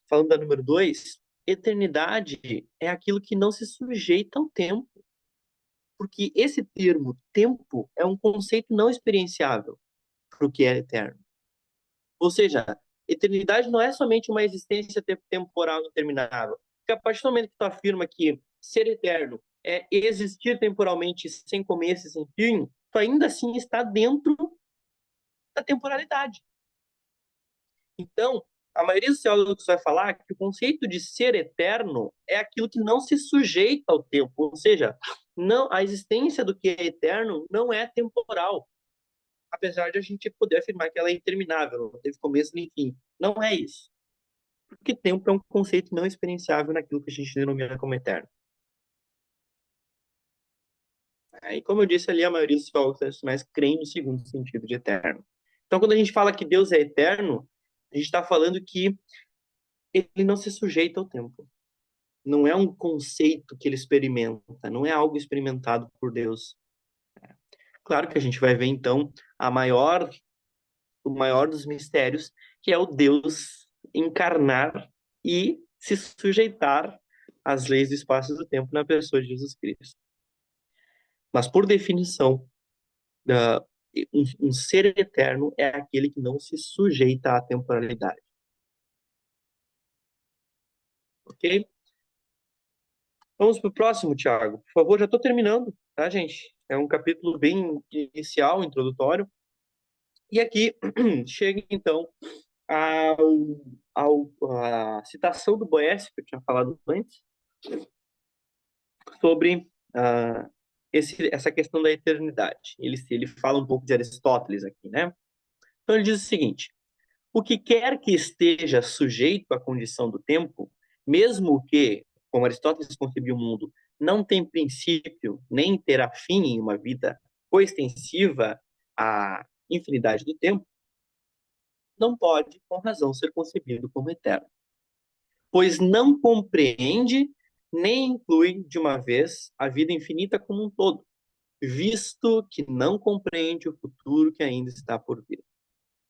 falando da número 2, eternidade é aquilo que não se sujeita ao tempo. Porque esse termo, tempo, é um conceito não experienciável para o que é eterno. Ou seja, eternidade não é somente uma existência temporal interminável. Porque a partir do momento que tu afirma que ser eterno é existir temporalmente sem começo e sem fim, tu ainda assim está dentro da temporalidade. Então, a maioria dos teólogos vai falar que o conceito de ser eterno é aquilo que não se sujeita ao tempo, ou seja, não, a existência do que é eterno não é temporal, apesar de a gente poder afirmar que ela é interminável, não teve começo nem fim. Não é isso. Porque tempo é um conceito não experienciável naquilo que a gente denomina como eterno. E como eu disse ali, a maioria dos teólogos tradicionais creem no segundo sentido de eterno. Então, quando a gente fala que Deus é eterno, a gente está falando que ele não se sujeita ao tempo. Não é um conceito que ele experimenta, não é algo experimentado por Deus. Claro que a gente vai ver, então, o maior dos mistérios, que é o Deus encarnar e se sujeitar às leis do espaço e do tempo na pessoa de Jesus Cristo. Mas, por definição, um ser eterno é aquele que não se sujeita à temporalidade. Ok? Vamos para o próximo, Tiago. Por favor, já estou terminando, tá, gente? É um capítulo bem inicial, introdutório. E aqui chega, então, a citação do Boécio, que eu tinha falado antes, sobre essa questão da eternidade. Ele fala um pouco de Aristóteles aqui, né? Então ele diz o seguinte: o que quer que esteja sujeito à condição do tempo, mesmo que, como Aristóteles concebia o mundo, não tem princípio nem terá fim em uma vida coextensiva à infinidade do tempo, não pode, com razão, ser concebido como eterno, pois não compreende nem inclui de uma vez a vida infinita como um todo, visto que não compreende o futuro que ainda está por vir.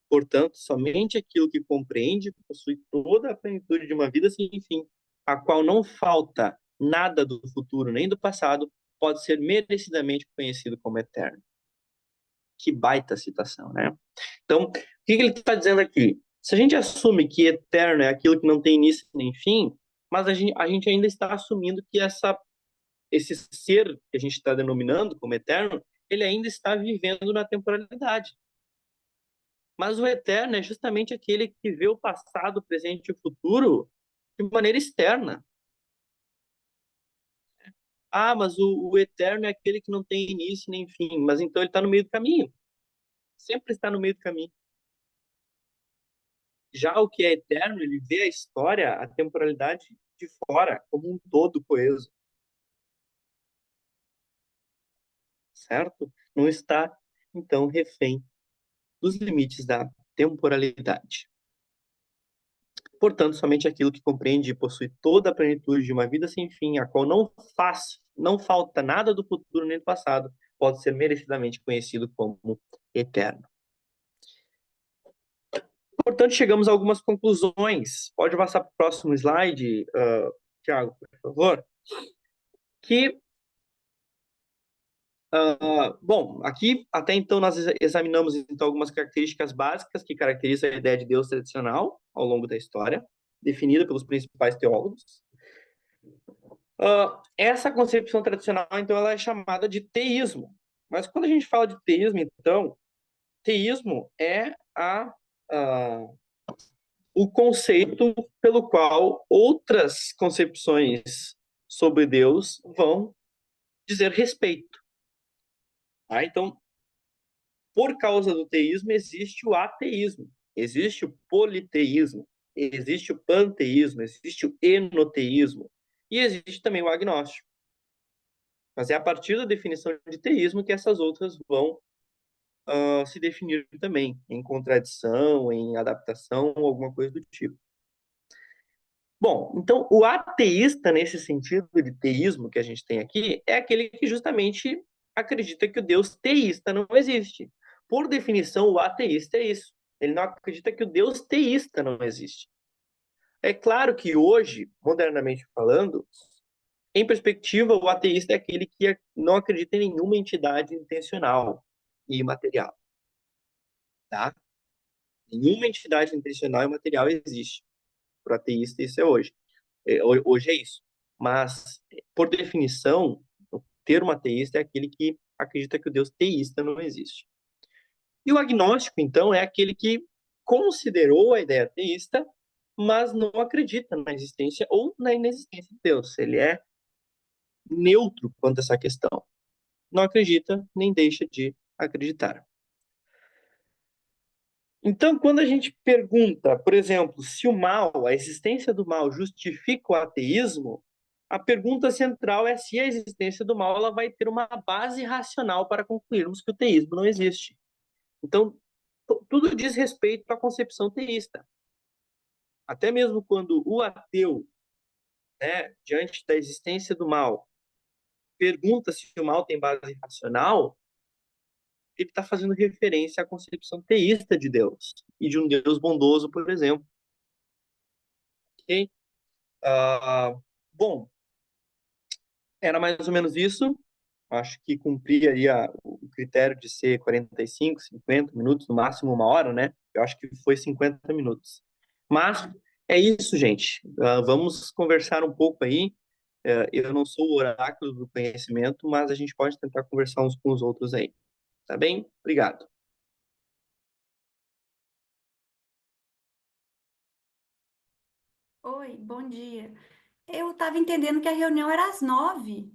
Portanto, somente aquilo que compreende possui toda a plenitude de uma vida sem fim, a qual não falta nada do futuro nem do passado, pode ser merecidamente conhecido como eterno. Que baita citação, né? Então, o que ele está dizendo aqui? Se a gente assume que eterno é aquilo que não tem início nem fim, mas a gente ainda está assumindo que esse ser que a gente está denominando como eterno, ele ainda está vivendo na temporalidade. Mas o eterno é justamente aquele que vê o passado, o presente e o futuro de maneira externa. Ah, mas o eterno é aquele que não tem início nem fim. Mas então ele está no meio do caminho. Sempre está no meio do caminho. Já o que é eterno, ele vê a história, a temporalidade de fora, como um todo coeso. Certo? Não está, então, refém dos limites da temporalidade. Portanto, somente aquilo que compreende e possui toda a plenitude de uma vida sem fim, a qual não falta nada do futuro nem do passado, pode ser merecidamente conhecido como eterno. Portanto, chegamos a algumas conclusões. Pode passar para o próximo slide, Tiago, por favor. Bom, aqui até então nós examinamos então algumas características básicas que caracterizam a ideia de Deus tradicional ao longo da história, definida pelos principais teólogos. Essa concepção tradicional, então, ela é chamada de teísmo. Mas quando a gente fala de teísmo, então, teísmo é o conceito pelo qual outras concepções sobre Deus vão dizer respeito. Então, por causa do teísmo, existe o ateísmo, existe o politeísmo, existe o panteísmo, existe o enoteísmo e existe também o agnóstico. Mas é a partir da definição de teísmo que essas outras vão se definir também, em contradição, em adaptação, alguma coisa do tipo. Bom, então o ateísta, nesse sentido de teísmo que a gente tem aqui, é aquele que justamente acredita que o Deus teísta não existe. Por definição, o ateísta é isso. Ele não acredita que o Deus teísta não existe. É claro que hoje, modernamente falando, em perspectiva, o ateísta é aquele que não acredita em nenhuma entidade intencional e imaterial. Tá? Nenhuma entidade intencional e material existe. Para o ateísta, isso é hoje. Hoje é isso. Mas, por definição, o termo ateísta é aquele que acredita que o Deus teísta não existe. E o agnóstico, então, é aquele que considerou a ideia teísta, mas não acredita na existência ou na inexistência de Deus. Ele é neutro quanto a essa questão. Não acredita, nem deixa de acreditar. Então, quando a gente pergunta, por exemplo, se o mal, a existência do mal justifica o ateísmo, a pergunta central é se a existência do mal ela vai ter uma base racional para concluirmos que o teísmo não existe. Então, tudo diz respeito à concepção teísta. Até mesmo quando o ateu, né, diante da existência do mal, pergunta se o mal tem base racional, ele está fazendo referência à concepção teísta de Deus e de um Deus bondoso, por exemplo. Ok? Ah, bom, era mais ou menos isso. Acho que cumpria aí o critério de ser 45, 50 minutos, no máximo 1 hora, né? Eu acho que foi 50 minutos. Mas é isso, gente. Vamos conversar um pouco aí. Eu não sou o oráculo do conhecimento, mas a gente pode tentar conversar uns com os outros aí. Tá bem? Obrigado. Oi, bom dia. Eu estava entendendo que a reunião era às 9.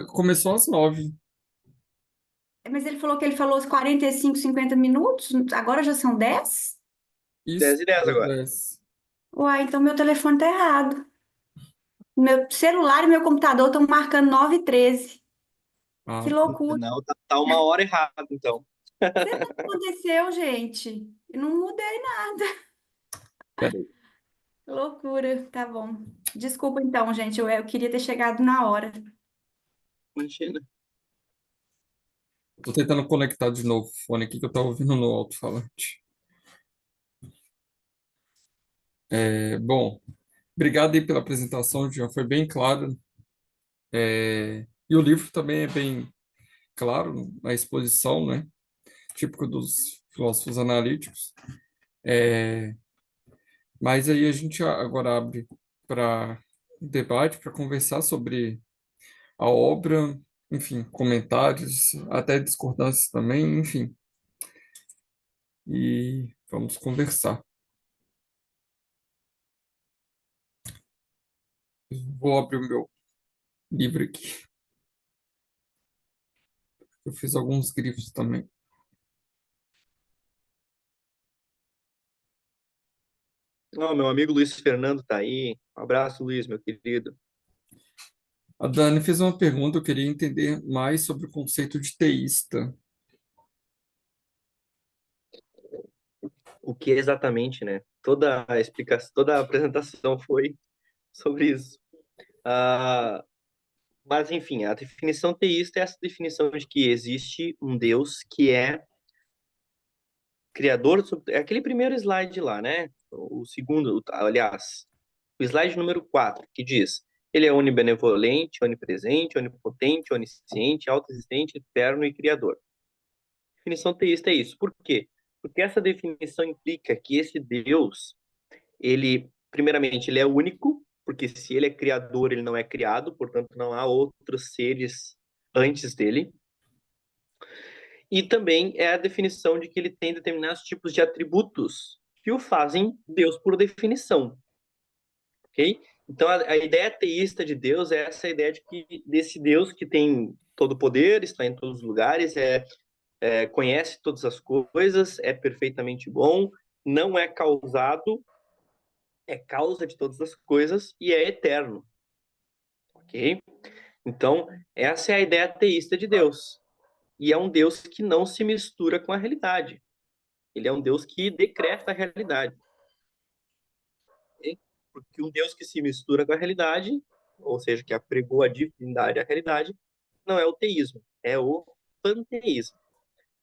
Começou às 9. Mas ele falou que ele falou os 45, 50 minutos, agora já são 10? Isso, 10h10 agora. 10. Uai, então meu telefone tá errado. Meu celular e meu computador estão marcando 9h13. Que Ah, loucura. Não, tá 1 hora errado, então. Será que aconteceu, gente? Eu não mudei nada. peraí. Que loucura. Tá bom. Desculpa então, gente. Eu queria ter chegado na hora. Imagina. Tô tentando conectar de novo o fone aqui que eu tava ouvindo no alto-falante. Bom, obrigado aí pela apresentação, já foi bem claro. E o livro também é bem claro na exposição, né? Típico dos filósofos analíticos. Mas aí a gente agora abre para debate, para conversar sobre a obra, enfim, comentários, até discordâncias também, enfim. E vamos conversar. Vou abrir o meu livro aqui. Eu fiz alguns grifos também. Meu amigo Luiz Fernando tá aí. Um abraço, Luiz, meu querido. A Dani fez uma pergunta, eu queria entender mais sobre o conceito de teísta. O que exatamente, né? Toda a explicação, toda a apresentação foi sobre isso. Ah, mas, enfim, a definição teísta é essa definição de que existe um Deus que é criador. É aquele primeiro slide lá, né? O segundo, aliás, o slide número 4, que diz: ele é onibenevolente, onipresente, onipotente, onisciente, autoexistente, eterno e criador. Definição teísta é isso. Por quê? Porque essa definição implica que esse Deus, ele, primeiramente, ele é único, porque se ele é criador, ele não é criado, portanto, não há outros seres antes dele. E também é a definição de que ele tem determinados tipos de atributos que o fazem Deus por definição, ok? Então, a ideia teísta de Deus é essa ideia de que desse Deus que tem todo o poder, está em todos os lugares, conhece todas as coisas, é perfeitamente bom, não é causado, é causa de todas as coisas e é eterno, ok? Então, essa é a ideia teísta de Deus. E é um Deus que não se mistura com a realidade. Ele é um Deus que decreta a realidade. Ok? Porque um Deus que se mistura com a realidade, ou seja, que apregou a divindade à realidade, não é o teísmo, é o panteísmo.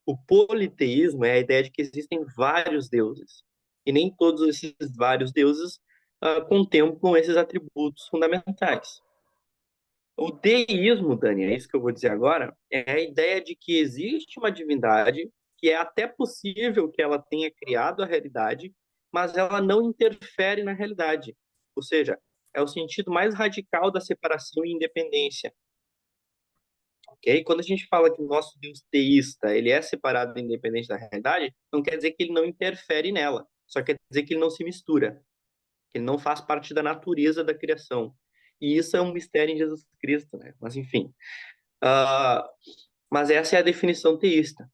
O politeísmo é a ideia de que existem vários deuses. E nem todos esses vários deuses contemplam esses atributos fundamentais. O deísmo, Dani, é isso que eu vou dizer agora, é a ideia de que existe uma divindade, que é até possível que ela tenha criado a realidade, mas ela não interfere na realidade. Ou seja, é o sentido mais radical da separação e independência. Ok? Quando a gente fala que o nosso Deus teísta ele é separado e independente da realidade, não quer dizer que ele não interfere nela, só quer dizer que ele não se mistura, que ele não faz parte da natureza da criação. E isso é um mistério em Jesus Cristo, né? Mas enfim. Uh, mas essa é a definição teísta,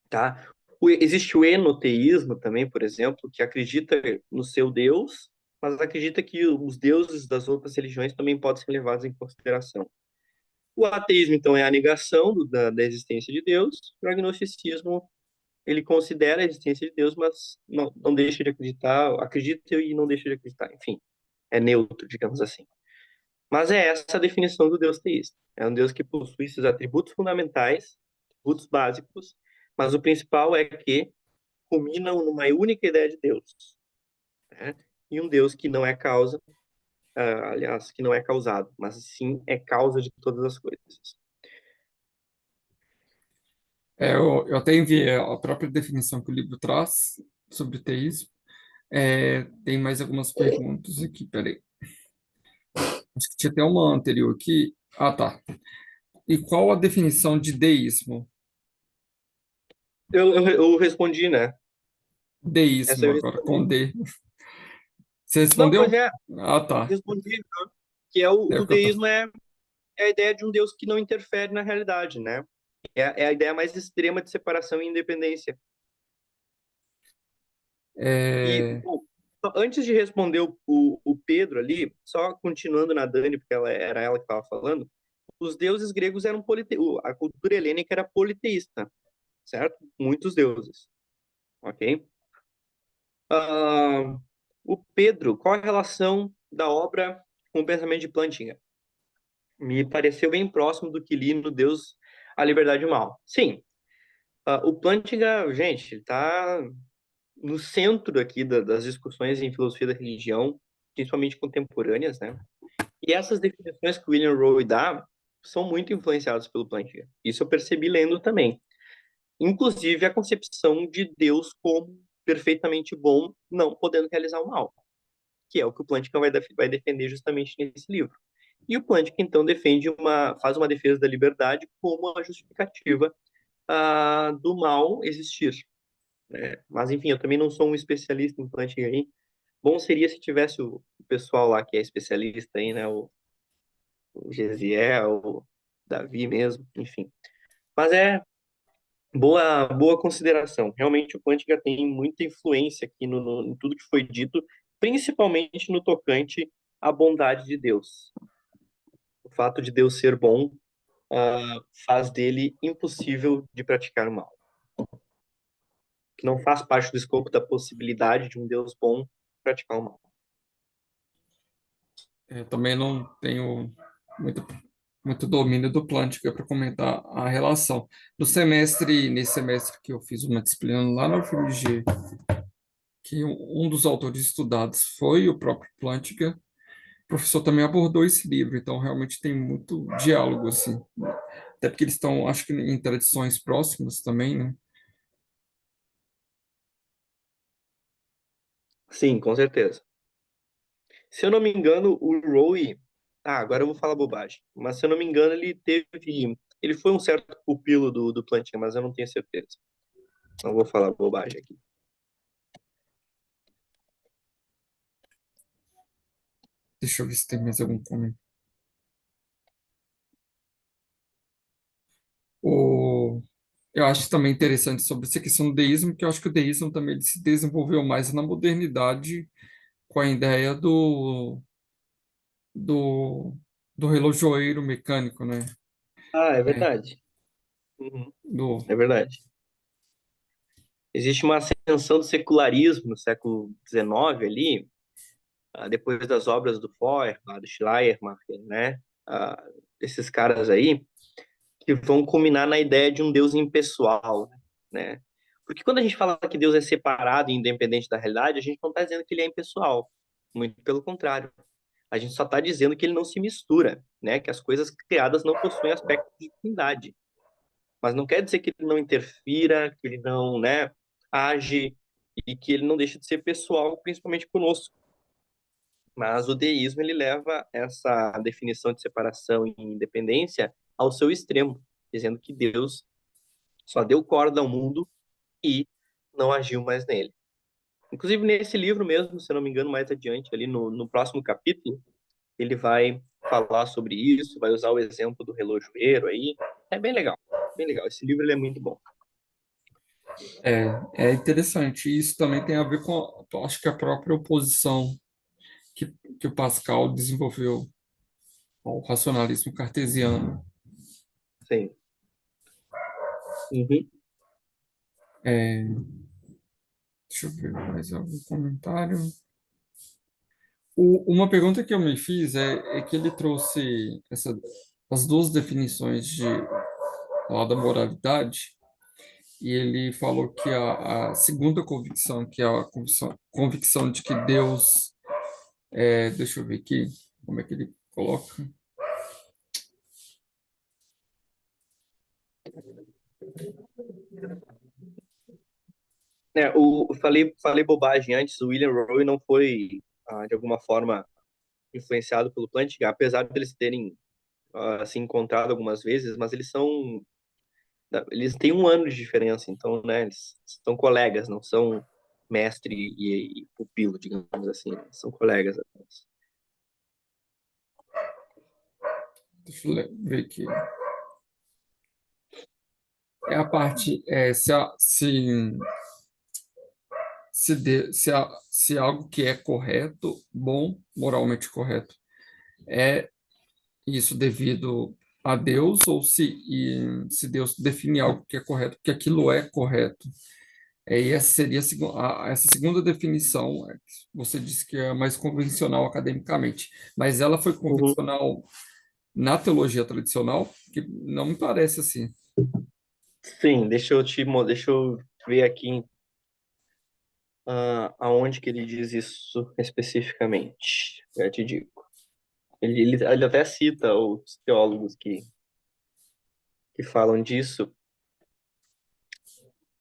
tá? Existe o enoteísmo também, por exemplo, que acredita no seu Deus, mas acredita que os deuses das outras religiões também podem ser levados em consideração. O ateísmo, então, é a negação da existência de Deus. O agnosticismo, ele considera a existência de Deus, mas não deixa de acreditar, acredita e não deixa de acreditar. Enfim, é neutro, digamos assim. Mas é essa a definição do Deus teísta. É um Deus que possui esses atributos fundamentais, atributos básicos, mas o principal é que culminam numa única ideia de Deus, né? E um Deus que não é causa, aliás, que não é causado, mas sim é causa de todas as coisas. Eu até enviei a própria definição que o livro traz sobre teísmo. Tem mais algumas perguntas aqui, peraí. Acho que tinha até uma anterior aqui. Ah, tá. E qual a definição de deísmo? Eu respondi, né? Essa Deísmo, eu agora respondi. com D. Você Não, pois respondeu? é, Ah, tá. respondi, né? Que É o o que eu tô... deísmo é a ideia de um Deus que não interfere na realidade, né? É a ideia mais extrema de separação e independência. E É, bom, antes de responder o Pedro ali, só continuando na Dani, porque era ela que estava falando, os deuses gregos eram a cultura helênica era politeísta, certo? Muitos deuses, ok? Ah, o Pedro, qual a relação da obra com o pensamento de Plantinga? Me pareceu bem próximo do que li no Deus, a Liberdade e o Mal. Sim, o Plantinga, gente, está no centro aqui das discussões em filosofia da religião, principalmente contemporâneas, né? E essas definições que o William Rowe dá são muito influenciadas pelo Plantinga. Isso eu percebi lendo também. Inclusive a concepção de Deus como perfeitamente bom, não podendo realizar o mal, que é o que o Plantinga vai defender justamente nesse livro. E o Plantinga, então, faz uma defesa da liberdade como a justificativa do mal existir, né? Mas, enfim, eu também não sou um especialista em Plantinga aí. Bom seria se tivesse o pessoal lá que é especialista aí, né? O Gesiel, o Davi mesmo, enfim. Mas é boa consideração. Realmente o Plantinga tem muita influência aqui em tudo que foi dito, principalmente no tocante à bondade de Deus. O fato de Deus ser bom faz dele impossível de praticar o mal. Que não faz parte do escopo da possibilidade de um Deus bom praticar o mal. também não tenho muito, muito domínio do Plântica para comentar a relação. Nesse semestre que eu fiz uma disciplina lá na UFMG, que um dos autores estudados foi o próprio Plântica, o professor também abordou esse livro, então realmente tem muito diálogo, assim. Até porque eles estão, acho que em tradições próximas também, né? Sim, com certeza. Se eu não me engano, o Rowe. Agora eu vou falar bobagem. Mas se eu não me engano, ele teve. Ele foi um certo pupilo do Plantinga, mas eu não tenho certeza. Não vou falar bobagem aqui. Deixa eu ver se tem mais algum comentário. O... Eu acho também interessante sobre essa questão do deísmo, que eu acho que o deísmo também ele se desenvolveu mais na modernidade com a ideia do, do relojoeiro mecânico, né? É É, verdade. Uhum, do, é verdade. Existe uma ascensão do secularismo no século XIX ali, depois das obras do Feuerbach, do Schleiermacher, né? Esses caras aí, que vão culminar na ideia de um Deus impessoal, né? Porque quando a gente fala que Deus é separado e independente da realidade, a gente não está dizendo que ele é impessoal. Muito pelo contrário. A gente só está dizendo que ele não se mistura, né? Que as coisas criadas não possuem aspecto de divindade. Mas não quer dizer que ele não interfira, que ele não, né, age e que ele não deixa de ser pessoal, principalmente conosco. Mas o deísmo ele leva essa definição de separação e independência ao seu extremo, dizendo que Deus só deu corda ao mundo e não agiu mais nele. Inclusive, nesse livro mesmo, se eu não me engano, mais adiante, ali no próximo capítulo, ele vai falar sobre isso, vai usar o exemplo do relojoeiro aí. É bem legal, bem legal. Esse livro ele é muito bom. é interessante. E isso também tem a ver com, acho que a própria oposição que, que o Pascal desenvolveu ao racionalismo cartesiano. Sim. Uhum. É, deixa eu ver mais algum comentário. Uma pergunta que eu me fiz é que ele trouxe as duas definições lá da moralidade, e ele falou que a segunda convicção, que é a convicção de que Deus, deixa eu ver aqui, como é que ele coloca? Falei bobagem antes, o William Rowe não foi, de alguma forma, influenciado pelo Plantinga, apesar de eles terem se encontrado algumas vezes, mas eles têm um ano de diferença, então, né, eles são colegas, não são mestre e pupilo, digamos assim, né? São colegas. Deixa eu ver aqui. É a parte, se algo que é correto, bom, moralmente correto, é isso devido a Deus, ou se Deus define algo que é correto, que aquilo é correto. E essa seria essa segunda definição, que você disse que é mais convencional academicamente, mas ela foi Uhum. convencional na teologia tradicional, que não me parece assim. Sim, deixa eu ver aqui aonde que ele diz isso especificamente. Eu te digo. Ele até cita os teólogos que falam disso.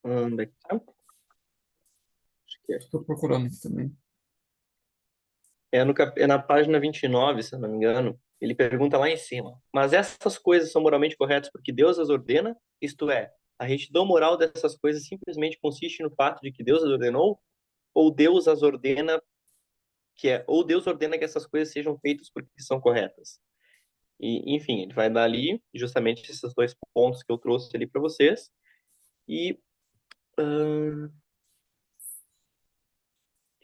Onde é que tá? Acho que Estou procurando aqui também. é na página 29, se eu não me engano. Ele pergunta lá em cima: mas essas coisas são moralmente corretas porque Deus as ordena? Isto é, a retidão moral dessas coisas simplesmente consiste no fato de que Deus as ordenou? Ou Deus as ordena ou Deus ordena que essas coisas sejam feitas porque são corretas? E, enfim, ele vai dar ali justamente esses dois pontos que eu trouxe ali para vocês. E deixa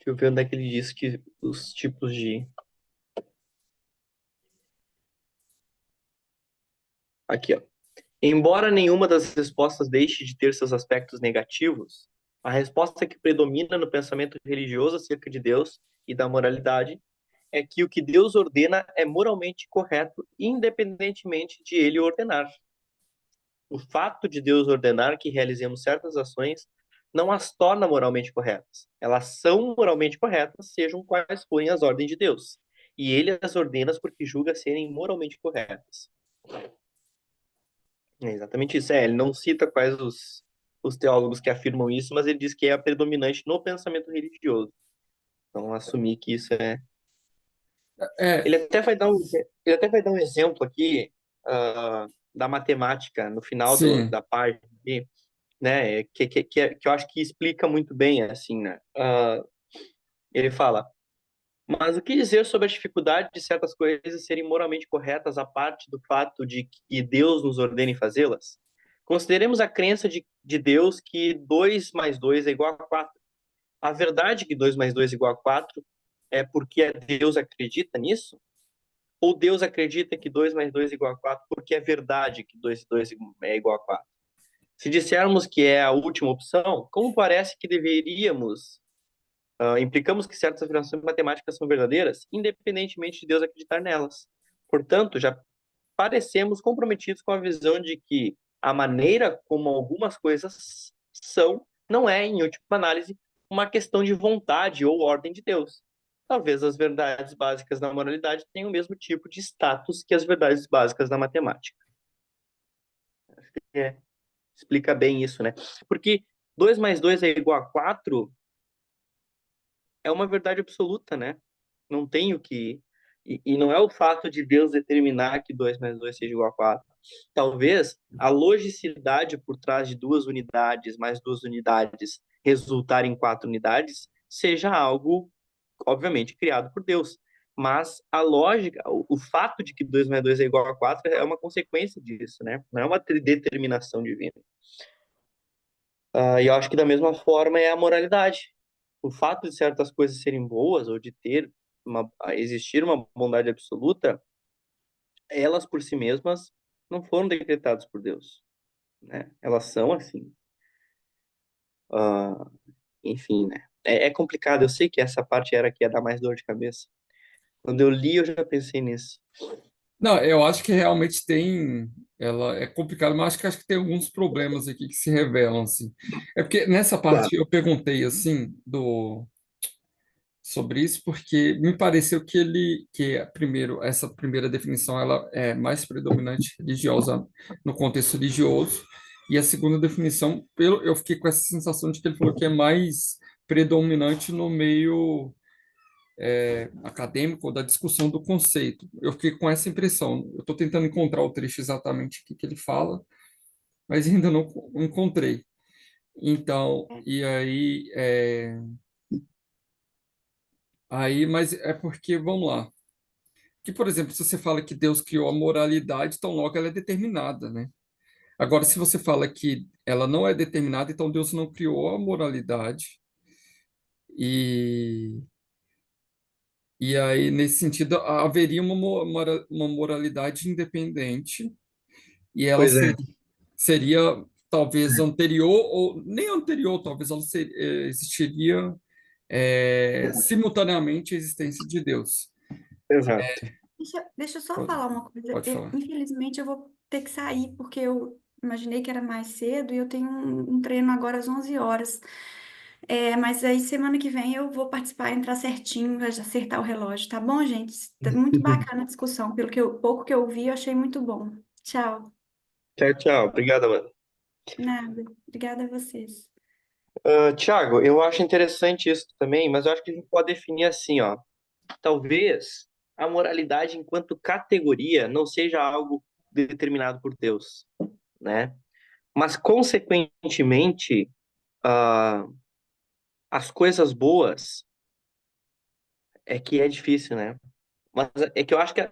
eu ver onde é que ele diz que os tipos de. Aqui, ó. Embora nenhuma das respostas deixe de ter seus aspectos negativos, a resposta que predomina no pensamento religioso acerca de Deus e da moralidade é que o que Deus ordena é moralmente correto, independentemente de ele ordenar. O fato de Deus ordenar que realizemos certas ações não as torna moralmente corretas. Elas são moralmente corretas, sejam quais forem as ordens de Deus. E ele as ordena porque julga serem moralmente corretas. É exatamente isso. Ele não cita quais os teólogos que afirmam isso, mas ele diz que é a predominante no pensamento religioso. Então, assumir que isso é. É, Ele até vai dar um exemplo aqui da matemática no final sim, da página, aqui, né? Que eu acho que explica muito bem, assim, né? Ele fala. Mas o que dizer sobre a dificuldade de certas coisas serem moralmente corretas a parte do fato de que Deus nos ordene fazê-las? Consideremos a crença de Deus que 2 mais 2 é igual a 4. A verdade que 2 mais 2 é igual a 4 é porque Deus acredita nisso? Ou Deus acredita que 2 mais 2 é igual a 4 porque é verdade que 2 e 2 é igual a 4? Se dissermos que é a última opção, como parece que deveríamos implicamos que certas afirmações matemáticas são verdadeiras, independentemente de Deus acreditar nelas. Portanto, já parecemos comprometidos com a visão de que a maneira como algumas coisas são não é, em última análise, uma questão de vontade ou ordem de Deus. Talvez as verdades básicas da moralidade tenham o mesmo tipo de status que as verdades básicas da matemática. É, explica bem isso, né? Porque 2 mais 2 é igual a 4 é uma verdade absoluta, né? Não tem o que. E não é o fato de Deus determinar que 2 mais 2 seja igual a 4. Talvez a logicidade por trás de duas unidades mais duas unidades resultar em 4 unidades seja algo, obviamente, criado por Deus. Mas a lógica, o fato de que 2 mais 2 é igual a 4 é uma consequência disso, né? Não é uma determinação divina. E eu acho que da mesma forma é a moralidade. O fato de certas coisas serem boas ou de existir uma bondade absoluta, elas por si mesmas não foram decretados por Deus, né? Elas são assim. Ah, enfim, né? É complicado. Eu sei que essa parte era que ia dar mais dor de cabeça. Quando eu li, eu já pensei nisso. Não, eu acho que realmente tem, ela é complicado, mas acho que tem alguns problemas aqui que se revelam assim. É porque nessa Claro. parte eu perguntei assim do sobre isso porque me pareceu que primeiro essa primeira definição ela é mais predominante religiosa no contexto religioso e a segunda definição eu fiquei com essa sensação de que ele falou que é mais predominante no meio acadêmico ou da discussão do conceito. Eu fiquei com essa impressão. Eu estou tentando encontrar o trecho exatamente que ele fala, mas ainda não encontrei. Então, e aí, mas é porque, vamos lá. Que, por exemplo, se você fala que Deus criou a moralidade, então logo ela é determinada, né? Agora, se você fala que ela não é determinada, então Deus não criou a moralidade. E, e aí, nesse sentido, haveria uma moralidade independente e ela Pois é. seria talvez anterior, ou nem anterior, talvez ela existiria simultaneamente a existência de Deus. Exato. Deixa eu só Pode, falar uma coisa. pode falar. Infelizmente, eu vou ter que sair, porque eu imaginei que era mais cedo e eu tenho um treino agora às 11 horas. Mas aí, semana que vem, eu vou participar, entrar certinho, acertar o relógio, tá bom, gente? Tá muito bacana a discussão. Pelo que pouco que eu vi, eu achei muito bom. Tchau. Tchau, tchau. Obrigado, mano. Nada. Obrigada a vocês. Tiago, eu acho interessante isso também, mas eu acho que a gente pode definir assim, ó. Talvez a moralidade enquanto categoria não seja algo determinado por Deus, né? Mas, consequentemente, ah, as coisas boas é que é difícil, né? Mas é que eu acho que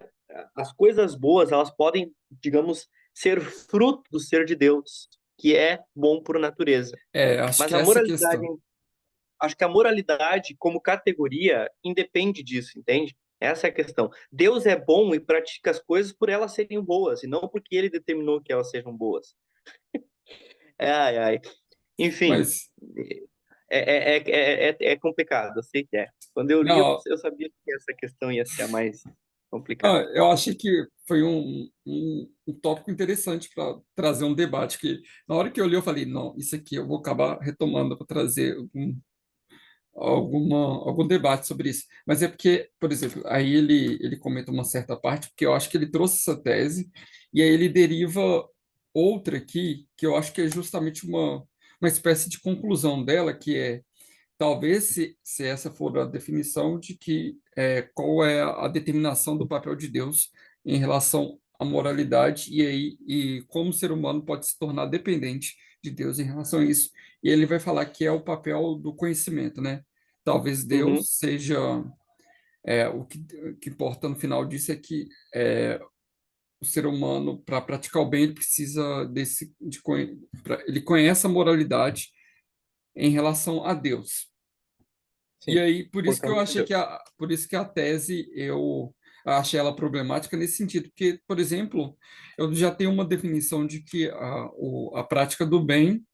as coisas boas, elas podem, digamos, ser fruto do ser de Deus, que é bom por natureza. Acho Mas que a essa é a moralidade, questão. acho que a moralidade como categoria independe disso, entende? Essa é a questão. Deus é bom e pratica as coisas por elas serem boas, e não porque ele determinou que elas sejam boas. Ai, ai. Enfim, Mas, é complicado, eu sei que é. Quando eu li, não, eu sabia que essa questão ia ser a mais não, complicada. eu achei que foi um tópico interessante para trazer um debate, que na hora que eu li, eu falei, não, isso aqui eu vou acabar retomando para trazer algum debate sobre isso. Mas é porque, por exemplo, aí ele comenta uma certa parte, porque eu acho que ele trouxe essa tese, e aí ele deriva outra aqui, que eu acho que é justamente uma espécie de conclusão dela, que é, talvez se essa for a definição de que qual é a determinação do papel de Deus em relação à moralidade, e como o ser humano pode se tornar dependente de Deus em relação a isso. E ele vai falar que é o papel do conhecimento, né? Talvez Uhum, Deus seja o que importa no final disso é que o ser humano, para praticar o bem, ele precisa ele conhece a moralidade em relação a Deus. E sim, aí, por por isso que eu causa de achei Deus. por isso que a tese eu achei ela problemática nesse sentido, porque, por exemplo, eu já tenho uma definição de que a prática do bem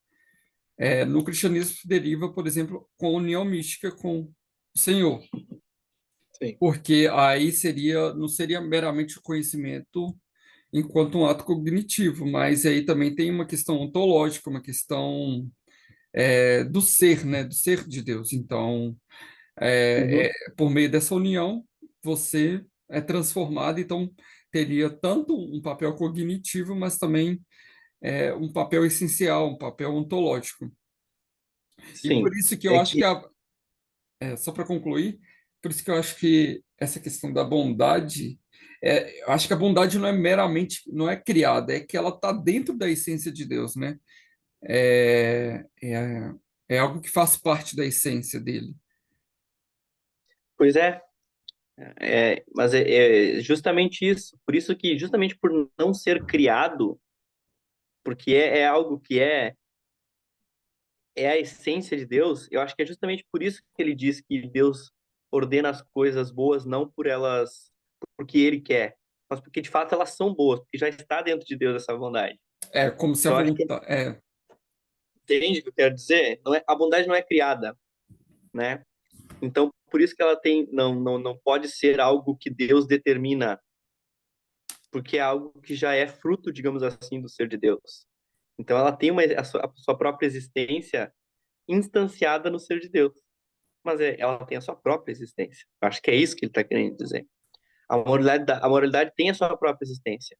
no cristianismo se deriva, por exemplo, com a união mística com o Senhor, Sim. porque aí não seria meramente o conhecimento enquanto um ato cognitivo, mas aí também tem uma questão ontológica, uma questão do ser, né, do ser de Deus. Então, Uhum. por meio dessa união, você é transformado, então teria tanto um papel cognitivo, mas também um papel essencial, um papel ontológico. E por Sim, isso que eu é acho que, que, só para concluir, por isso que eu acho que essa questão da bondade, eu acho que a bondade não é meramente, não é criada, é que ela está dentro da essência de Deus, né? É, é, é algo que faz parte da essência dele. pois mas é justamente isso. Por isso que, justamente por não ser criado, porque é algo que é a essência de Deus, eu acho que é justamente por isso que ele diz que Deus ordena as coisas boas não por elas, porque ele quer, mas porque de fato elas são boas, porque já está dentro de Deus essa bondade. É como se a Então, acho que vontade. É, entende o que eu quero dizer? Não é, a bondade não é criada, né? Então, por isso que ela tem, não pode ser algo que Deus determina, porque é algo que já é fruto, digamos assim, do ser de Deus. Então, ela tem a sua própria existência instanciada no ser de Deus, mas ela tem a sua própria existência. Eu acho que é isso que ele está querendo dizer. A moralidade tem a sua própria existência,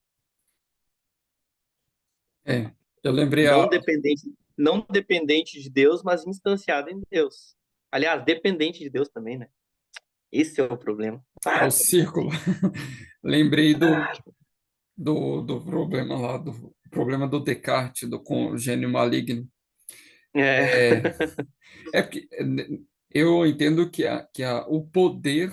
é. Eu lembrei não dependente, não dependente de Deus, mas instanciada em Deus. Aliás, dependente de Deus também, né? Esse é o problema. o círculo. Lembrei do problema lá, do problema do Descartes, do gênio maligno. É, É, é porque eu entendo o poder,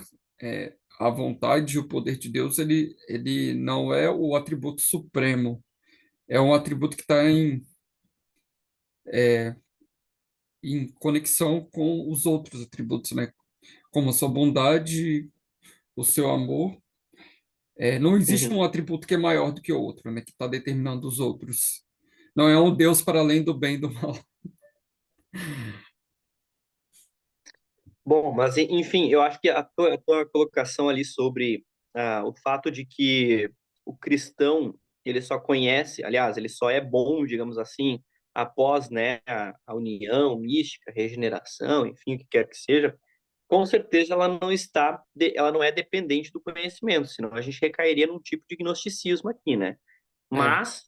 a vontade e o poder de Deus, ele não é o atributo supremo, é um atributo que está em conexão com os outros atributos, né? Como a sua bondade, o seu amor. Não existe uhum. um atributo que é maior do que o outro, né? Que está determinando os outros. Não é um Deus para além do bem e do mal. Bom, mas enfim, eu acho que a tua colocação ali sobre o fato de que o cristão ele só conhece, aliás, ele só é bom, digamos assim, após, né, a união mística, regeneração, enfim, o que quer que seja, com certeza ela não é dependente do conhecimento, senão a gente recairia num tipo de gnosticismo aqui, né? É, Mas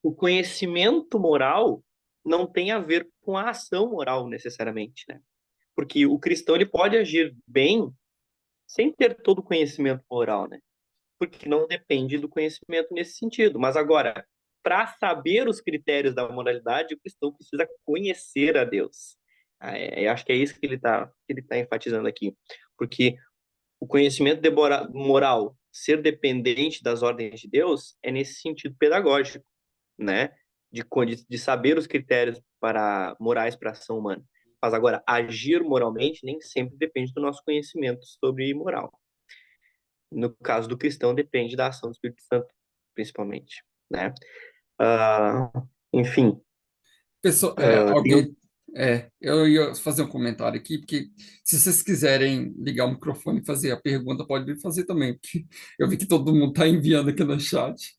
o conhecimento moral não tem a ver com a ação moral necessariamente, né? Porque o cristão ele pode agir bem sem ter todo o conhecimento moral, né? Porque não depende do conhecimento nesse sentido. Mas agora, para saber os critérios da moralidade, o cristão precisa conhecer a Deus. Eu acho que é isso que ele tá enfatizando aqui. Porque o conhecimento moral ser dependente das ordens de Deus é nesse sentido pedagógico, né? De saber os critérios morais para a ação humana. Mas agora, agir moralmente nem sempre depende do nosso conhecimento sobre moral. No caso do cristão, depende da ação do Espírito Santo, principalmente, né? Ah, enfim, pessoa, tem um... eu ia fazer um comentário aqui, porque se vocês quiserem ligar o microfone e fazer a pergunta, pode vir fazer também, porque eu vi que todo mundo está enviando aqui no chat.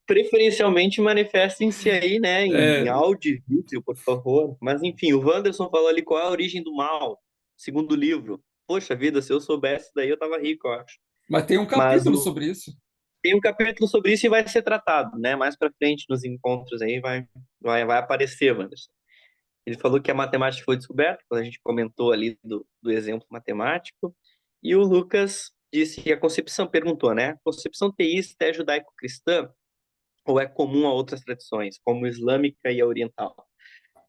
Preferencialmente manifestem-se aí, né, em É, áudio e vídeo, por favor. Mas enfim, o Wanderson falou ali qual é a origem do mal, segundo o livro. Poxa vida, se eu soubesse daí eu tava rico, eu acho. mas tem um Mas capítulo sobre isso. tem um capítulo sobre isso e vai ser tratado, né? Mais para frente nos encontros aí vai aparecer, Wanderson. Ele falou que a matemática foi descoberta, quando a gente comentou ali do exemplo matemático, e o Lucas disse que a concepção, perguntou, né? A concepção teísta é judaico-cristã ou é comum a outras tradições, como a islâmica e a oriental?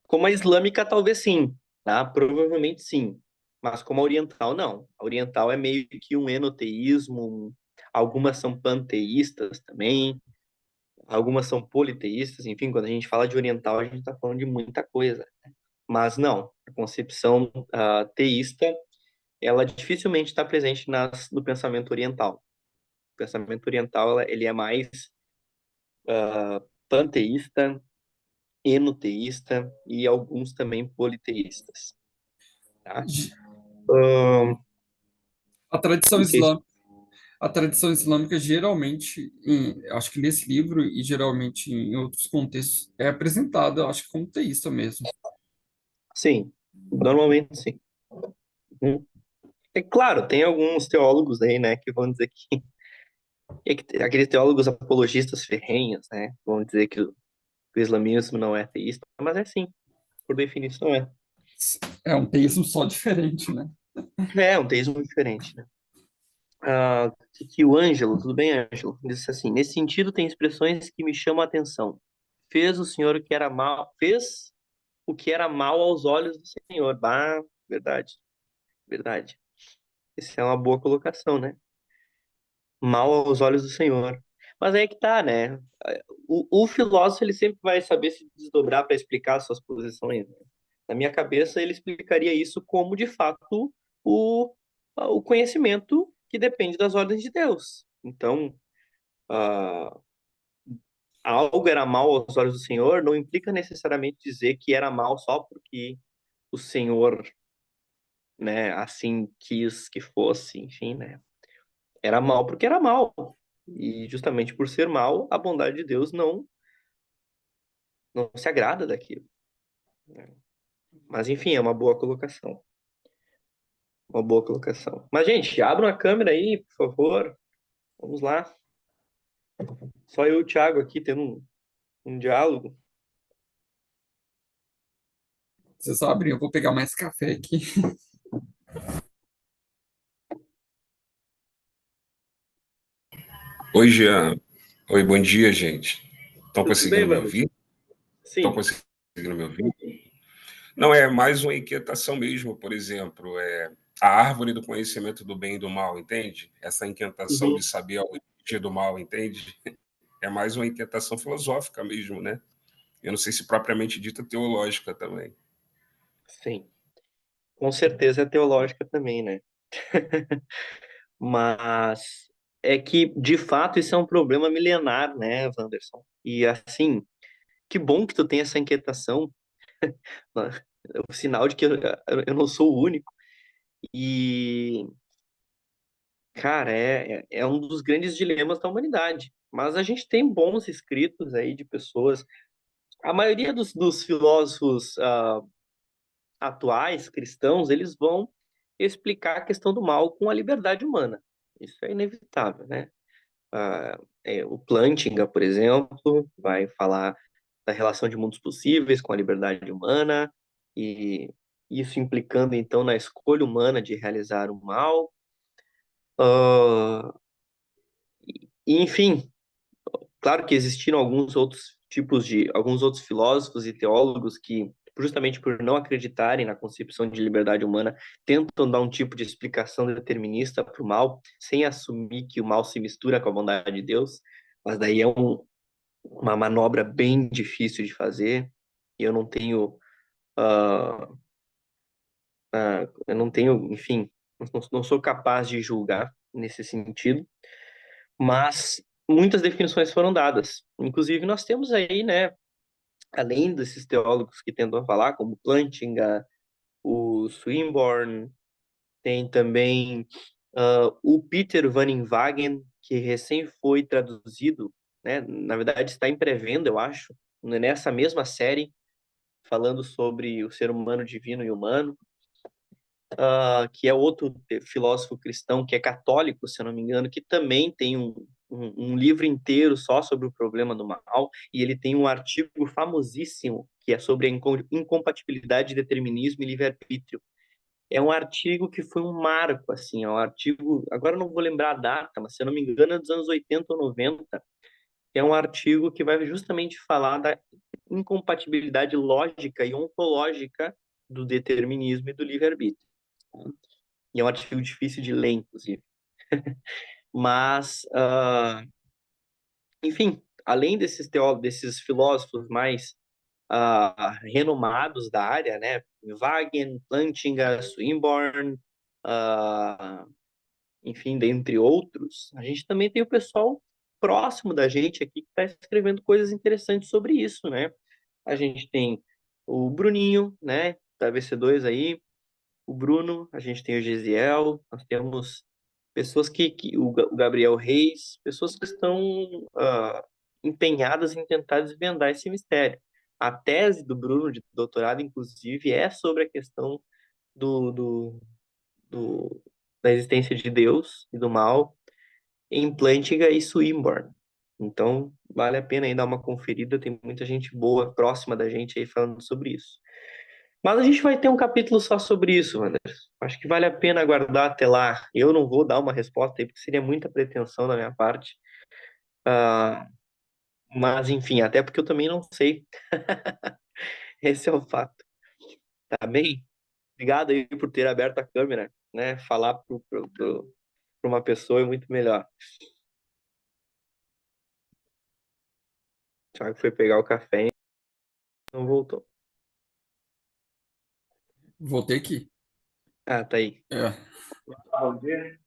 Como a islâmica, talvez sim, tá? Provavelmente sim, mas como a oriental, não. A oriental é meio que um enoteísmo, algumas são panteístas também, algumas são politeístas, enfim, quando a gente fala de oriental, a gente está falando de muita coisa. Mas não, a concepção teísta, ela dificilmente está presente no pensamento oriental. O pensamento oriental, ele é mais panteísta, enoteísta e alguns também politeístas, tá? Ahn, A tradição não sei se... islâmica, a tradição islâmica geralmente, acho que nesse livro e geralmente em outros contextos, é apresentada, acho que como teísta mesmo. Sim, normalmente sim. Uhum. É claro, tem alguns teólogos aí, né, que vão dizer aqueles teólogos apologistas ferrenhos, né, vão dizer que o islamismo não é teísta, mas é sim, por definição é. É um teísmo só diferente, né? É um teísmo diferente, né? Que o Ângelo, tudo bem, Ângelo? Disse assim: nesse sentido, tem expressões que me chamam a atenção. Fez o Senhor o que era mal, fez o que era mal aos olhos do Senhor. Bah, verdade, verdade. Essa é uma boa colocação, né? Mal aos olhos do Senhor. Mas aí é que tá, né? O filósofo ele sempre vai saber se desdobrar para explicar suas posições, né? Na minha cabeça, ele explicaria isso como, de fato, o conhecimento que depende das ordens de Deus. Então, ah, algo era mal aos olhos do Senhor, não implica necessariamente dizer que era mal só porque o Senhor, né, assim quis que fosse, enfim, né? Era mal porque era mal. E justamente por ser mal, a bondade de Deus não se agrada daquilo, né? Mas enfim, é uma boa colocação. Uma boa colocação. Mas, gente, abram a câmera aí, por favor. Vamos lá. Só eu e o Thiago aqui tendo um diálogo. Vocês sabem, eu vou pegar mais café aqui. Oi, Jean. Oi, bom dia, gente. Estão Tudo bem, conseguindo me Wander? ouvir? Estão Sim. conseguindo me ouvir? Não, é mais uma inquietação mesmo, por exemplo, a árvore do conhecimento do bem e do mal, entende? Essa inquietação de Uhum. saber a origem do mal, entende? É mais uma inquietação filosófica mesmo, né? Eu não sei se propriamente dita teológica também. Sim. Com certeza é teológica também, né? Mas é que, de fato, isso é um problema milenar, né, Wanderson? E, assim, que bom que tu tem essa inquietação. É o sinal de que eu não sou o único. E, cara, é um dos grandes dilemas da humanidade. Mas a gente tem bons escritos aí de pessoas. A maioria dos filósofos atuais, cristãos, eles vão explicar a questão do mal com a liberdade humana. Isso é inevitável, né? O Plantinga, por exemplo, vai falar da relação de mundos possíveis com a liberdade humana e isso implicando então na escolha humana de realizar o mal. Ah, enfim, claro que existiram alguns outros filósofos e teólogos que, justamente por não acreditarem na concepção de liberdade humana, tentam dar um tipo de explicação determinista para o mal, sem assumir que o mal se mistura com a bondade de Deus. Mas daí é uma manobra bem difícil de fazer, e ah, eu não tenho, enfim, não sou capaz de julgar nesse sentido, mas muitas definições foram dadas. Inclusive, nós temos aí, né, além desses teólogos que tentam falar, como Plantinga, o Swinburne, tem também o Peter Van Inwagen, que recém foi traduzido, né, na verdade está em pré-venda, eu acho, nessa mesma série, falando sobre o ser humano divino e humano, que é outro filósofo cristão que é católico, se eu não me engano, que também tem um livro inteiro só sobre o problema do mal, e ele tem um artigo famosíssimo que é sobre a incompatibilidade de determinismo e livre-arbítrio. É um artigo que foi um marco, assim, é um artigo, agora eu não vou lembrar a data, mas se eu não me engano é dos anos 80 ou 90, é um artigo que vai justamente falar da incompatibilidade lógica e ontológica do determinismo e do livre-arbítrio. E é um artigo difícil de ler, inclusive. Mas, enfim, além desses filósofos mais renomados da área, né? Wagner, Plantinga, Swinburne, ah, enfim, dentre outros, a gente também tem o pessoal próximo da gente aqui que está escrevendo coisas interessantes sobre isso, né? A gente tem o Bruninho, né? Da VC2 aí, o Bruno, a gente tem o Gesiel, nós temos pessoas o Gabriel Reis, pessoas que estão empenhadas em tentar desvendar esse mistério. A tese do Bruno de doutorado, inclusive, é sobre a questão do, do, do- da existência de Deus e do mal em Plantinga e Swinburne. Então, vale a pena aí dar uma conferida, tem muita gente boa próxima da gente aí falando sobre isso. Mas a gente vai ter um capítulo só sobre isso, Anderson. Acho que vale a pena aguardar até lá. Eu não vou dar uma resposta aí, porque seria muita pretensão da minha parte. Ah, mas, enfim, até porque eu também não sei. Esse é o fato. Tá bem? Obrigado aí por ter aberto a câmera, né? Falar para uma pessoa é muito melhor. O Thiago foi pegar o café e não voltou. Voltei aqui. Ah, tá aí. É. Bom dia.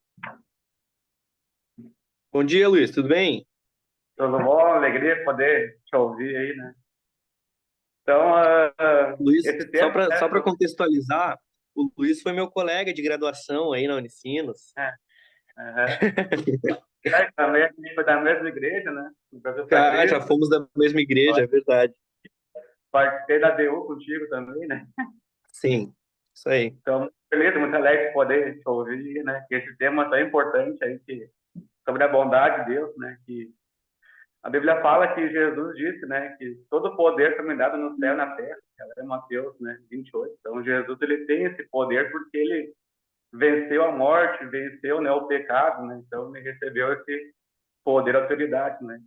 Bom dia, Luiz. Tudo bem? Tudo bom? Alegria poder te ouvir aí, né? Então, Luiz, esse só tema, né? para contextualizar, o Luiz foi meu colega de graduação aí na Unicinos. Aham. Também a gente foi da mesma igreja, né? No Brasil para Já Cristo. fomos da mesma igreja, é verdade. Participei da DU contigo também, né? Sim, isso aí. Então, muito feliz, muito alegre de poder te ouvir, né? Que esse tema é tão importante aí, sobre a bondade de Deus, né? Que a Bíblia fala que Jesus disse, né? Que todo poder foi me dado no céu e na terra. Ela é Mateus, né? 28. Então, Jesus, ele tem esse poder porque ele venceu a morte, venceu, né, o pecado, né? Então, ele recebeu esse poder, autoridade, né?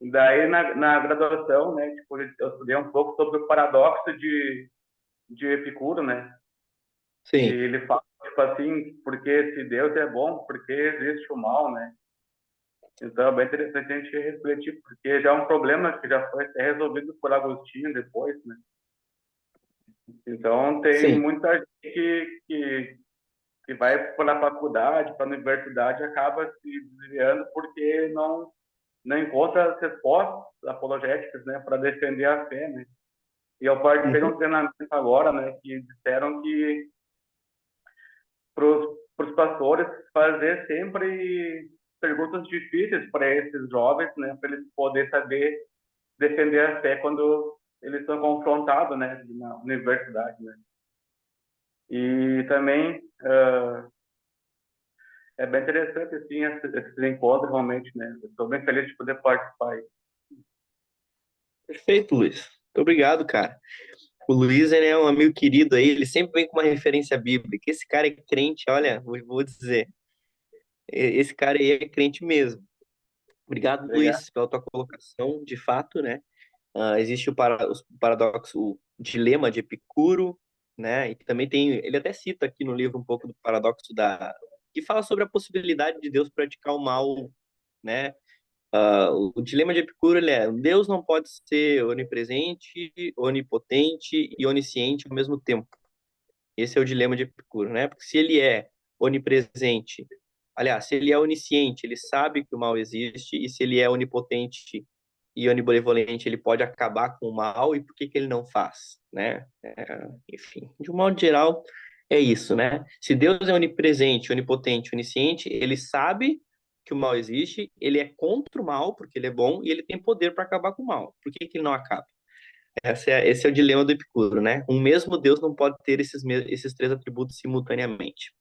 E daí, na graduação, né? Tipo, eu estudei um pouco sobre o paradoxo de Epicuro, né? E Sim, ele fala, tipo assim, porque se Deus é bom, porque existe o mal, né? Então é bem interessante a gente refletir, porque já é um problema que já foi até resolvido por Agostinho depois, né? Então tem sim. muita gente que vai para a faculdade, para a universidade, acaba se desviando porque não encontra as respostas apologéticas, né, para defender a fé, né? E eu participei de Uhum. um treinamento agora, né, que disseram que para os pastores fazer sempre perguntas difíceis para esses jovens, né, para eles poderem saber defender a fé quando eles são confrontados, né, na universidade, né. E também é bem interessante assim esses encontros realmente, né. Estou bem feliz de poder participar aí. Perfeito, Luiz. Muito obrigado, cara. O Luiz, ele é um amigo querido aí, ele sempre vem com uma referência bíblica. Esse cara é crente, olha, vou dizer. Esse cara aí é crente mesmo. Obrigado, Obrigado. Luiz, pela tua colocação. De fato, né? Existe o paradoxo, o dilema de Epicuro, né? E também tem, ele até cita aqui no livro um pouco do paradoxo que fala sobre a possibilidade de Deus praticar o mal, né? O dilema de Epicuro, ele é: Deus não pode ser onipresente, onipotente e onisciente ao mesmo tempo. Esse é o dilema de Epicuro, né? Porque se ele é onipresente, aliás, se ele é onisciente, ele sabe que o mal existe, e se ele é onipotente e onibenevolente, ele pode acabar com o mal, e por que ele não faz, né? Enfim, de um modo geral, é isso, né? Se Deus é onipresente, onipotente, onisciente, ele sabe que o mal existe, ele é contra o mal, porque ele é bom, e ele tem poder para acabar com o mal. Por que ele não acaba? Esse é o dilema do Epicuro, né? Um mesmo Deus não pode ter esses três atributos simultaneamente.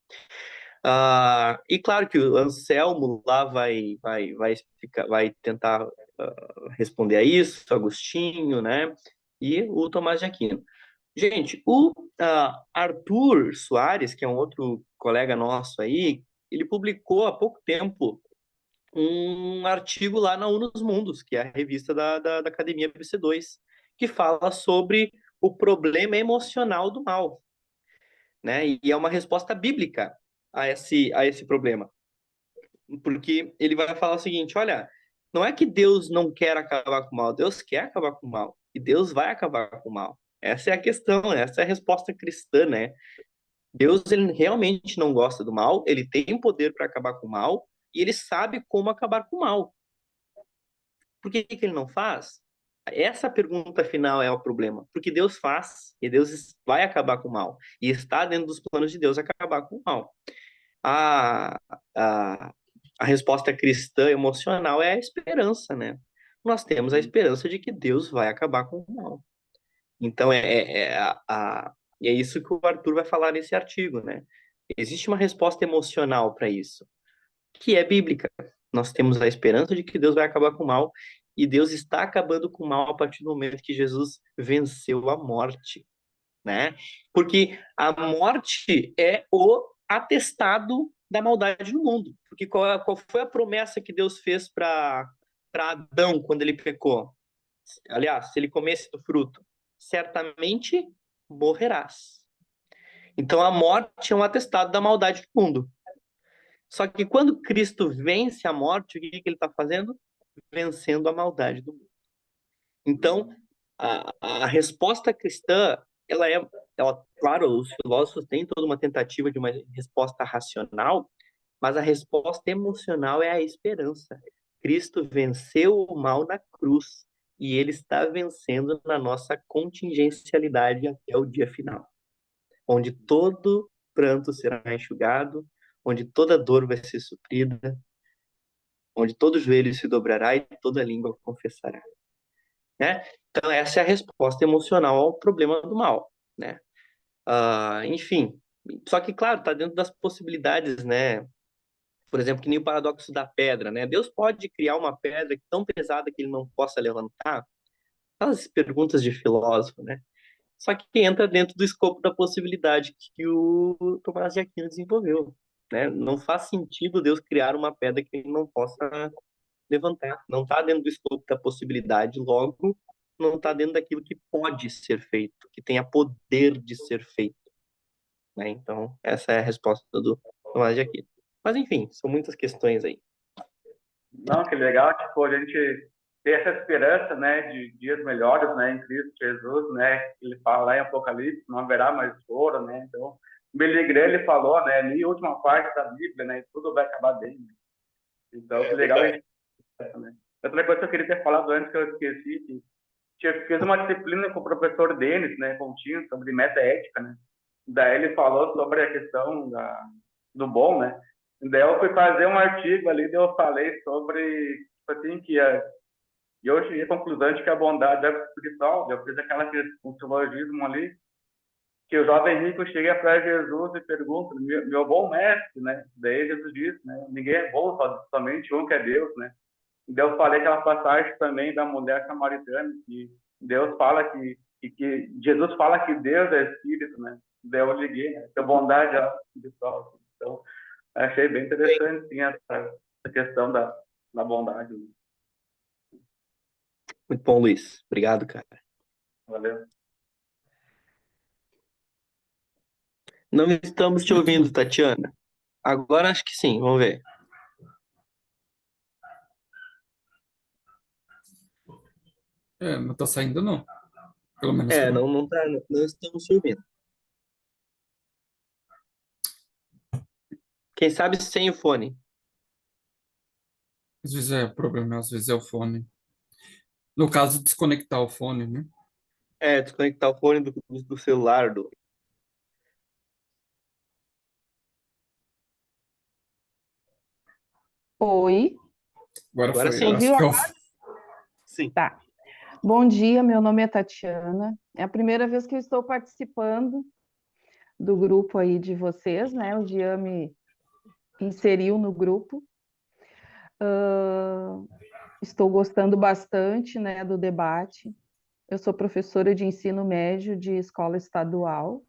E claro que o Anselmo lá vai tentar responder a isso, Agostinho, né? E o Tomás de Aquino. Gente, o Arthur Soares, que é um outro colega nosso aí, ele publicou há pouco tempo um artigo lá na Unus Mundus, que é a revista da Academia BC2, que fala sobre o problema emocional do mal, né? E é uma resposta bíblica a esse problema. Porque ele vai falar o seguinte: olha, não é que Deus não quer acabar com o mal, Deus quer acabar com o mal, e Deus vai acabar com o mal. Essa é a questão, essa é a resposta cristã, né? Deus, ele realmente não gosta do mal, ele tem poder para acabar com o mal, e ele sabe como acabar com o mal. Por que ele não faz? Essa pergunta final é o problema. Porque Deus faz, e Deus vai acabar com o mal. E está dentro dos planos de Deus acabar com o mal. A, a, a resposta cristã emocional é a esperança, né? Nós temos a esperança de que Deus vai acabar com o mal. Então, é isso que o Arthur vai falar nesse artigo, né? Existe uma resposta emocional para isso, que é bíblica. Nós temos a esperança de que Deus vai acabar com o mal, e Deus está acabando com o mal a partir do momento que Jesus venceu a morte, né? Porque a morte é o atestado da maldade no mundo. Porque qual foi a promessa que Deus fez para Adão quando ele pecou? Aliás, se ele comesse do fruto, certamente morrerás. Então a morte é um atestado da maldade do mundo. Só que quando Cristo vence a morte, o que ele está fazendo? Vencendo a maldade do mundo. Então, a resposta cristã, claro, os filósofos têm toda uma tentativa de uma resposta racional, mas a resposta emocional é a esperança. Cristo venceu o mal na cruz e ele está vencendo na nossa contingencialidade até o dia final, onde todo pranto será enxugado, onde toda dor vai ser suprida, onde todo joelho se dobrará e toda língua confessará, né? Então essa é a resposta emocional ao problema do mal, né? Enfim, só que claro, está dentro das possibilidades, né? Por exemplo, que nem o paradoxo da pedra, né? Deus pode criar uma pedra tão pesada que ele não possa levantar? Aquelas perguntas de filósofo, né? Só que entra dentro do escopo da possibilidade que o Tomás de Aquino desenvolveu, né? Não faz sentido Deus criar uma pedra que ele não possa levantar. Não está dentro do escopo da possibilidade, logo não está dentro daquilo que pode ser feito, que tenha poder de ser feito, né? Então, essa é a resposta do Tomás de Aquino. Mas, enfim, são muitas questões aí. Não, que legal, tipo, a gente ter essa esperança, né, de dias melhores, né, em Cristo Jesus, né, ele fala lá em Apocalipse, não haverá mais choro, né, então, o Billy Graham, ele falou, né, ali, a última parte da Bíblia, né, tudo vai acabar bem, né? Então, que legal a gente, né. Outra coisa que eu queria ter falado antes, que eu esqueci, que eu fiz uma disciplina com o professor Denis, né, Continho, sobre metaética, né, daí ele falou sobre a questão do bom, né, daí eu fui fazer um artigo ali, daí eu falei sobre, tipo assim, e eu cheguei à conclusão de que a bondade é espiritual. Eu fiz um silogismo ali, que o jovem rico chega para Jesus e pergunta, meu bom mestre, né? Daí Jesus disse, né? Ninguém é bom, somente um que é Deus, né? Daí eu falei aquela passagem também da mulher samaritana, que Deus fala que Jesus fala que Deus é espírito, né? Daí eu liguei, né? Que a bondade é espiritual. Então, achei bem interessante, sim, essa questão da bondade. Muito bom, Luiz. Obrigado, cara. Valeu. Não estamos te ouvindo, Tatiana. Agora acho que sim, vamos ver. Não tá saindo, não. Pelo menos pra mim. Não estamos te ouvindo. Quem sabe sem o fone. Às vezes é o problema, às vezes é o fone. No caso, desconectar o fone, né? Desconectar o fone do celular. Oi, Agora Agora foi. sim. Acho ouviu? que é o. Sim. Tá. Bom dia, meu nome é Tatiana. É a primeira vez que eu estou participando do grupo aí de vocês, né? O Jean me inseriu no grupo. Estou gostando bastante, né, do debate. Eu sou professora de ensino médio de escola estadual.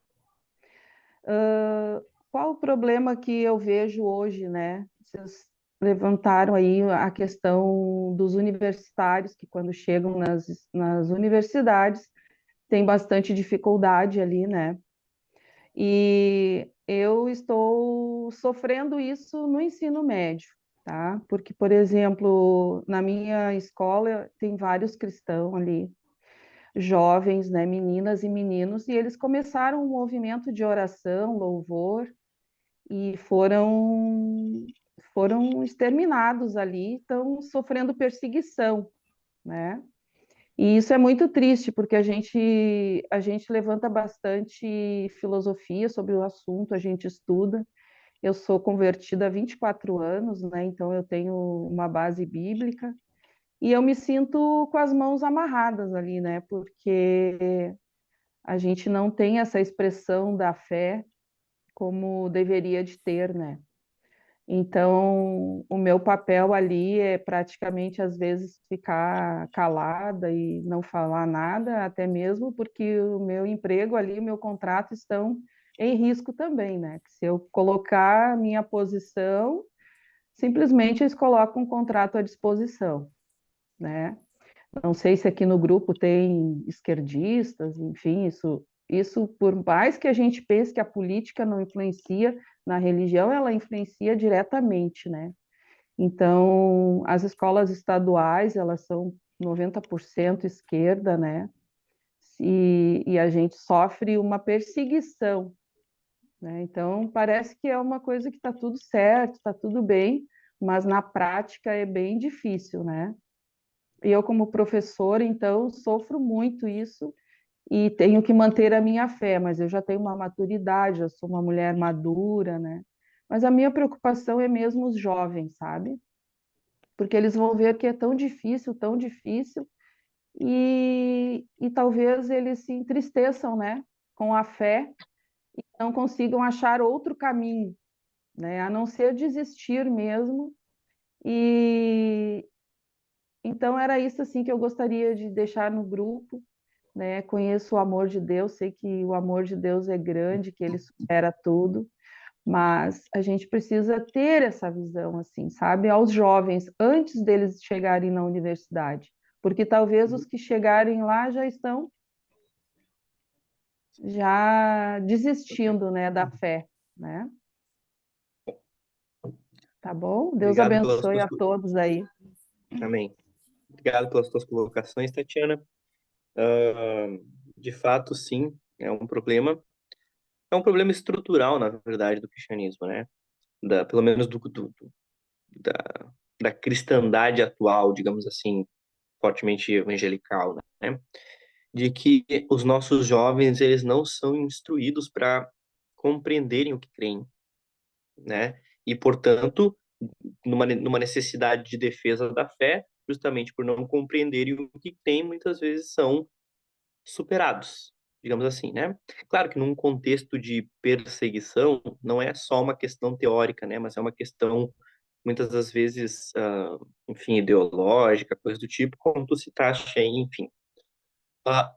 Qual o problema que eu vejo hoje, né? Vocês levantaram aí a questão dos universitários, que quando chegam nas universidades, tem bastante dificuldade ali, né? E eu estou sofrendo isso no ensino médio, tá? Porque, por exemplo, na minha escola tem vários cristãos ali, jovens, né, meninas e meninos, e eles começaram um movimento de oração, louvor, e foram exterminados ali, estão sofrendo perseguição, né? E isso é muito triste, porque a gente levanta bastante filosofia sobre o assunto, a gente estuda. Eu sou convertida há 24 anos, né? Então eu tenho uma base bíblica e eu me sinto com as mãos amarradas ali, né? Porque a gente não tem essa expressão da fé como deveria de ter, né? Então, o meu papel ali é praticamente, às vezes, ficar calada e não falar nada, até mesmo porque o meu emprego ali, o meu contrato estão em risco também, né? Que se eu colocar a minha posição, simplesmente eles colocam um contrato à disposição, né? Não sei se aqui no grupo tem esquerdistas, enfim, isso por mais que a gente pense que a política não influencia na religião, ela influencia diretamente, né? Então, as escolas estaduais, elas são 90% esquerda, né? E a gente sofre uma perseguição, né? Então, parece que é uma coisa que está tudo certo, está tudo bem, mas na prática é bem difícil, né? E eu, como professora, então, sofro muito isso e tenho que manter a minha fé, mas eu já tenho uma maturidade, eu sou uma mulher madura, né? Mas a minha preocupação é mesmo os jovens, sabe? Porque eles vão ver que é tão difícil, e talvez eles se entristeçam, né? Com a fé e não consigam achar outro caminho, né? A não ser desistir mesmo. E então era isso assim que eu gostaria de deixar no grupo, né? Conheço o amor de Deus, sei que o amor de Deus é grande, que ele supera tudo, mas a gente precisa ter essa visão assim, sabe? Aos jovens antes deles chegarem na universidade, porque talvez os que chegarem lá já estão já desistindo, né, da fé, né? Tá bom? Deus Obrigado pelas abençoe tuas... a todos aí. Amém. Obrigado pelas tuas colocações, Tatiana. Ah, de fato, sim, é um problema. É um problema estrutural, na verdade, do cristianismo, né? Pelo menos da, da cristandade atual, digamos assim, fortemente evangelical, né? De que os nossos jovens, eles não são instruídos para compreenderem o que creem, né? E, portanto, numa necessidade de defesa da fé, justamente por não compreenderem o que creem, muitas vezes são superados, digamos assim, né? Claro que num contexto de perseguição, não é só uma questão teórica, né? Mas é uma questão, muitas das vezes, enfim, ideológica, coisa do tipo, como tu citaste aí, enfim.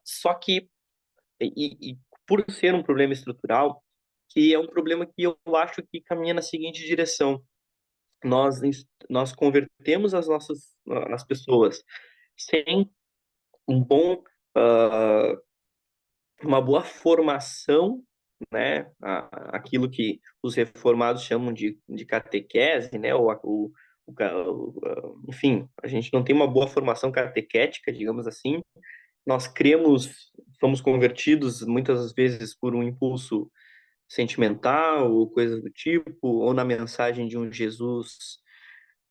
Só que, e por ser um problema estrutural, que é um problema que eu acho que caminha na seguinte direção. Nós, nós convertemos as pessoas sem um bom, ah, uma boa formação, né? Aquilo que os reformados chamam de catequese, né? Enfim, a gente não tem uma boa formação catequética, digamos assim. Nós cremos, somos convertidos muitas vezes por um impulso sentimental ou coisa do tipo, ou na mensagem de um Jesus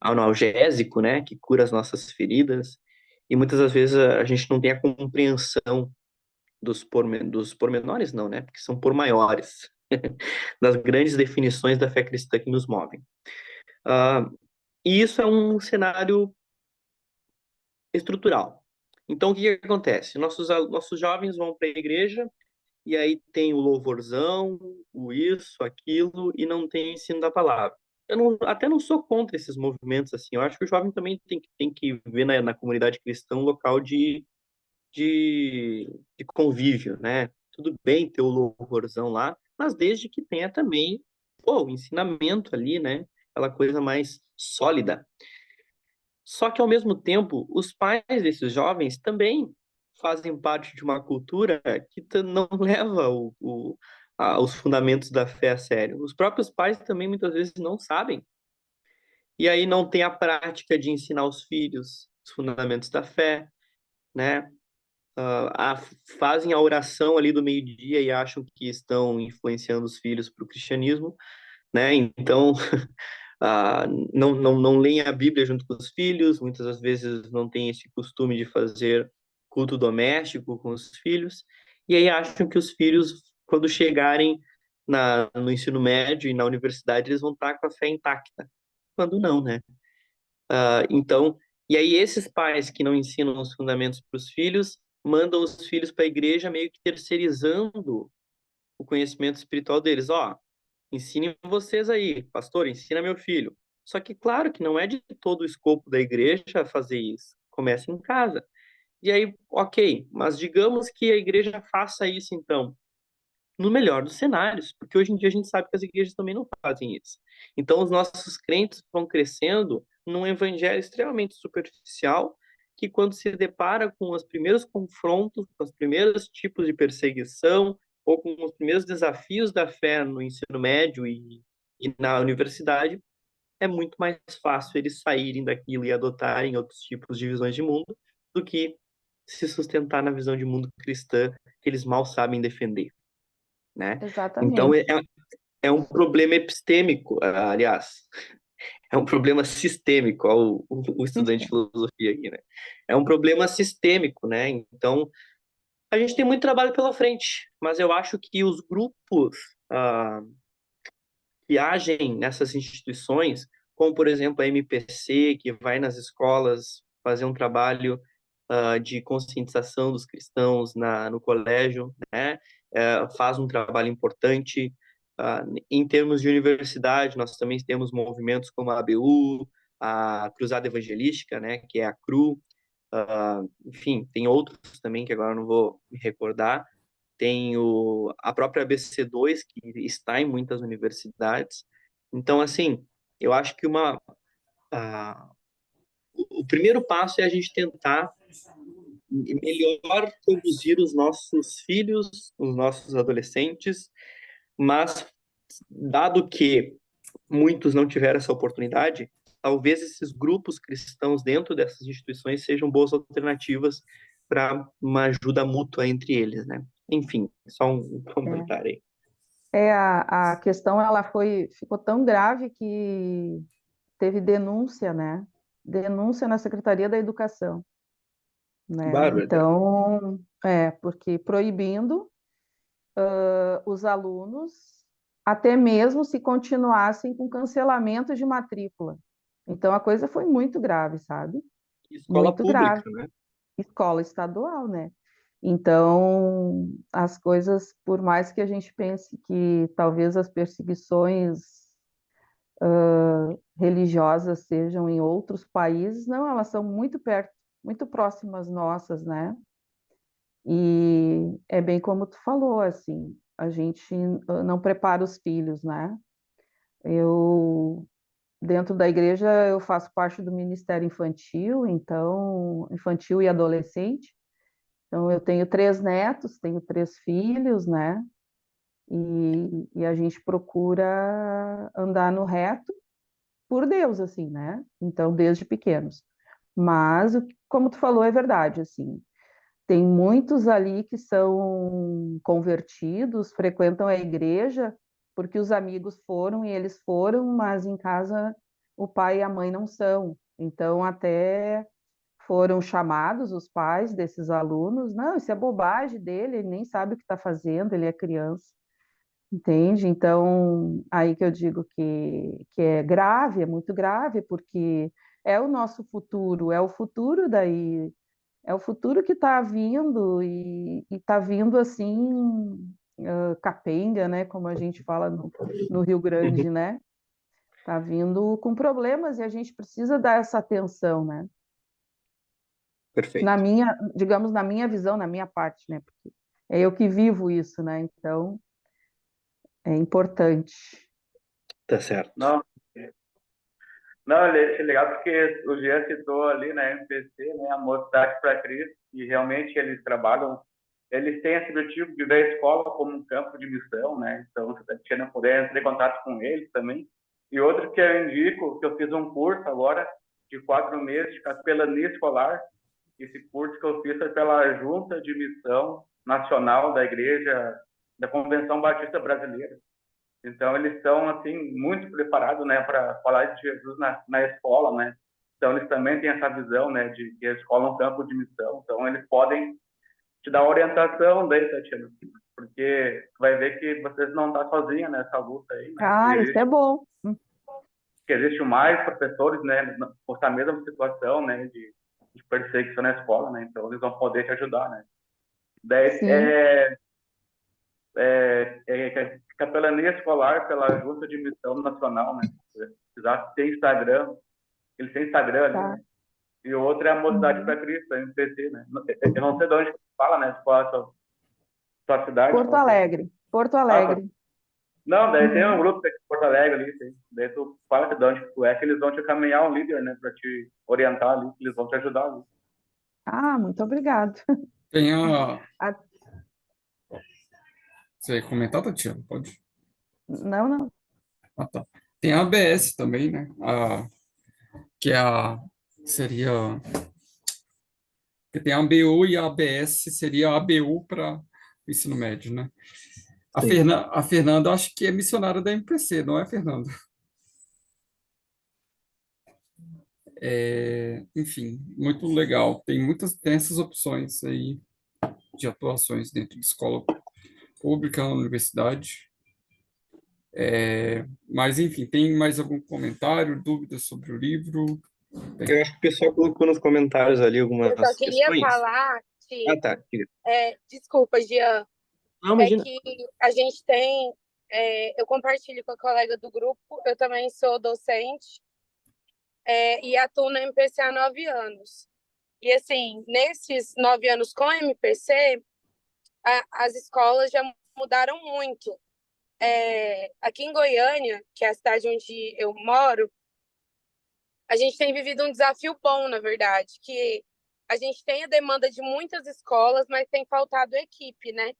analgésico, né, que cura as nossas feridas. E muitas das vezes a gente não tem a compreensão dos pormenores, não, né, porque são por maiores, das grandes definições da fé cristã que nos movem. E isso é um cenário estrutural. Então, o que acontece? Nossos jovens vão para a igreja, e aí tem o louvorzão, o isso, aquilo, e não tem ensino da palavra. Até não sou contra esses movimentos, assim, eu acho que o jovem também tem que ver na comunidade cristã um local de convívio, né? Tudo bem ter o louvorzão lá, mas desde que tenha também, o ensinamento ali, né? Aquela coisa mais sólida. Só que, ao mesmo tempo, os pais desses jovens também fazem parte de uma cultura que não leva os fundamentos da fé a sério. Os próprios pais também muitas vezes não sabem. E aí não tem a prática de ensinar os filhos os fundamentos da fé, né? Fazem a oração ali do meio-dia e acham que estão influenciando os filhos para o cristianismo, né? Então, não leem a Bíblia junto com os filhos, muitas das vezes não têm esse costume de fazer culto doméstico com os filhos, e aí acham que os filhos, quando chegarem no ensino médio e na universidade, eles vão estar com a fé intacta, quando não, né? Então, e aí esses pais que não ensinam os fundamentos para os filhos, mandam os filhos para a igreja meio que terceirizando o conhecimento espiritual deles. Ensinem vocês aí, pastor, ensina meu filho. Só que, claro, que não é de todo o escopo da igreja fazer isso. Começa em casa. E aí, ok, mas digamos que a igreja faça isso, então, no melhor dos cenários, porque hoje em dia a gente sabe que as igrejas também não fazem isso. Então, os nossos crentes vão crescendo num evangelho extremamente superficial, que quando se depara com os primeiros confrontos, com os primeiros tipos de perseguição, ou com os primeiros desafios da fé no ensino médio e na universidade, é muito mais fácil eles saírem daquilo e adotarem outros tipos de visões de mundo do que se sustentar na visão de mundo cristã que eles mal sabem defender, né? Então, Exatamente. é um problema epistêmico, aliás, é um problema sistêmico, ó, o estudante de filosofia aqui, né? É um problema sistêmico, né? Então, a gente tem muito trabalho pela frente, mas eu acho que os grupos ah, que agem nessas instituições, como, por exemplo, a MPC, que vai nas escolas fazer um trabalho de conscientização dos cristãos no colégio, né? Faz um trabalho importante. Em termos de universidade, nós também temos movimentos como a ABU, a Cruzada Evangelística, né? Que é a CRU. Enfim, tem outros também que agora eu não vou me recordar. Tem a própria ABC2, que está em muitas universidades. Então, assim, eu acho que o primeiro passo é a gente tentar melhor conduzir os nossos filhos, os nossos adolescentes, mas dado que muitos não tiveram essa oportunidade, talvez esses grupos cristãos dentro dessas instituições sejam boas alternativas para uma ajuda mútua entre eles, né? Enfim, só um comentário aí. A questão ficou tão grave que teve denúncia, né? Denúncia na Secretaria da Educação, né? Bárbaro. Então, porque proibindo os alunos, até mesmo se continuassem com cancelamento de matrícula. Então, a coisa foi muito grave, sabe? Escola Muito pública, grave. né? Escola estadual, né? Então, as coisas, por mais que a gente pense que talvez as perseguições religiosas sejam em outros países, não, elas são muito perto, muito próximas nossas, né? E é bem como tu falou, assim, a gente não prepara os filhos, né? Dentro da igreja, eu faço parte do Ministério Infantil, então, infantil e adolescente. Então, eu tenho 3 netos, tenho 3 filhos, né? E a gente procura andar no reto por Deus, assim, né? Então, desde pequenos. Mas, como tu falou, é verdade, assim. Tem muitos ali que são convertidos, frequentam a igreja, porque os amigos foram e eles foram, mas em casa o pai e a mãe não são. Então, até foram chamados os pais desses alunos. Não, isso é bobagem dele, ele nem sabe o que está fazendo, ele é criança. Entende? Então, aí que eu digo que é grave, é muito grave, porque é o nosso futuro, é o futuro daí, é o futuro que está vindo e está vindo assim, capenga, né? Como a gente fala no Rio Grande, né? Está vindo com problemas e a gente precisa dar essa atenção, né? Perfeito. Digamos, na minha visão, na minha parte, né? Porque é eu que vivo isso, né? Então, é importante. Tá certo. Não, não, é legal porque o Jean citou ali na MPC, né, a Mocidade para Cristo, e realmente eles trabalham, eles têm esse objetivo de ver a escola como um campo de missão, né? Então, se a Tina puder entrar em contato com eles também. E outro que eu indico, que eu fiz um curso agora de 4 meses de capelania escolar. Esse curso que eu fiz foi pela Junta de Missão Nacional da Igreja da Convenção Batista Brasileira. Então, eles estão, assim, muito preparados, né, para falar de Jesus na escola, né? Então, eles também têm essa visão, né, de que a escola é um campo de missão. Então, eles podem te dar orientação daí, Tatiana, porque vai ver que vocês não estão sozinhos nessa luta aí, né? Ah, isso é bom. Que existe mais professores, né, com essa mesma situação, né, de perseguição na escola, né? Então, eles vão poder te ajudar, né? Daí, capelania escolar pela Junta de Missão Nacional, né? Precisar ter Instagram, eles têm Instagram ali, né? E o outro é a Mocidade para Cristo, a MPC, né? Eu não sei de onde fala, né? Qual é a tua cidade? Porto Alegre. Porto Alegre. Não, daí tem um grupo de Porto Alegre ali, tem. Daí tu fala de onde tu é, que eles vão te caminhar um líder, né? Para te orientar ali, que eles vão te ajudar ali. Ah, muito obrigado. Tem Você ia comentar, Tatiana? Pode. Não. Ah, tá. Tem a ABS também, né? Que é seria... Que tem a ABU e a ABS seria a ABU para o ensino médio, né? A Fernanda, acho que é missionária da MPC, não é, Fernanda? Enfim, muito legal. Tem essas opções aí de atuações dentro de escola pública, na universidade. Mas, enfim, tem mais algum comentário, dúvidas sobre o livro? Eu acho que o pessoal colocou nos comentários ali Eu só algumas queria questões. falar Ah, que, tá. Diga. desculpa, Jean, Não, é imagina. que a gente tem, eu compartilho com a colega do grupo, eu também sou docente, e atuo na MPC há 9 anos. E, assim, nesses 9 anos com a MPC, as escolas já mudaram muito. Aqui em Goiânia, que é a cidade onde eu moro, a gente tem vivido um desafio bom, na verdade, que a gente tem a demanda de muitas escolas, mas tem faltado equipe, né?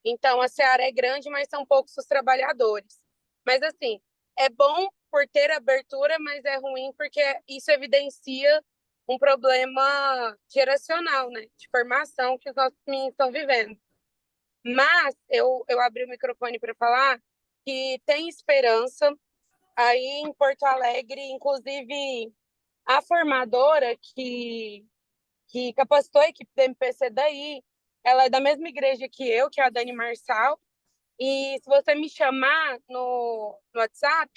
Então, a seara é grande, mas são poucos os trabalhadores. Mas, assim, é bom por ter abertura, mas é ruim porque isso evidencia um problema geracional, né? De formação que os nossos meninos estão vivendo. Mas eu abri o microfone para falar que tem esperança. Aí em Porto Alegre, inclusive, a formadora que capacitou a equipe da MPC daí, ela é da mesma igreja que eu, que é a Dani Marçal. E se você me chamar no WhatsApp,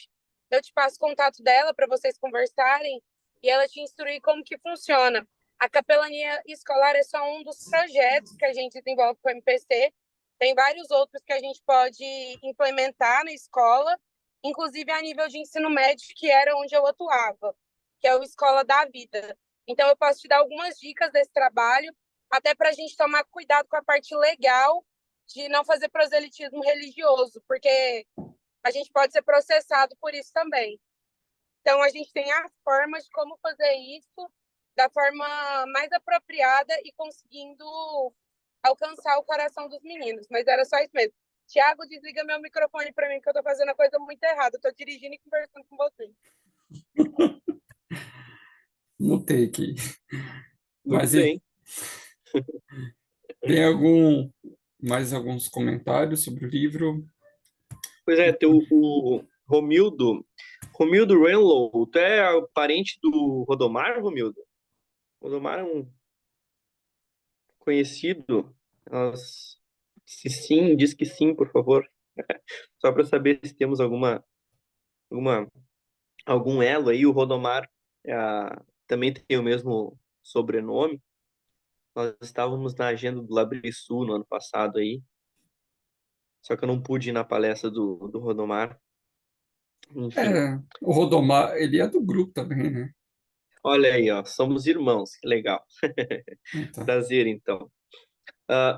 eu te passo o contato dela para vocês conversarem e ela te instruir como que funciona. A capelania escolar é só um dos projetos que a gente desenvolve com o MPC. Tem vários outros que a gente pode implementar na escola, inclusive a nível de ensino médio, que era onde eu atuava, que é o Escola da Vida. Então, eu posso te dar algumas dicas desse trabalho, até para a gente tomar cuidado com a parte legal de não fazer proselitismo religioso, porque a gente pode ser processado por isso também. Então, a gente tem as formas de como fazer isso da forma mais apropriada e conseguindo alcançar o coração dos meninos. Mas era só isso mesmo. Tiago, desliga meu microfone para mim, que eu estou fazendo a coisa muito errada. Estou dirigindo e conversando com você. Notei aqui. Muito Mas bem. tem mais alguns comentários sobre o livro? Pois é, o Romildo Renlow, tu é parente do Rodomar, Romildo? Rodomar é um conhecido. Se sim, diz que sim, por favor. Só para saber se temos algum elo aí. O Rodomar também tem o mesmo sobrenome. Nós estávamos na agenda do Labrisul no ano passado aí, só que eu não pude ir na palestra do Rodomar. Enfim, O Rodomar, ele é do grupo também, né? olha aí, ó, somos irmãos, que legal. Então, Prazer, então.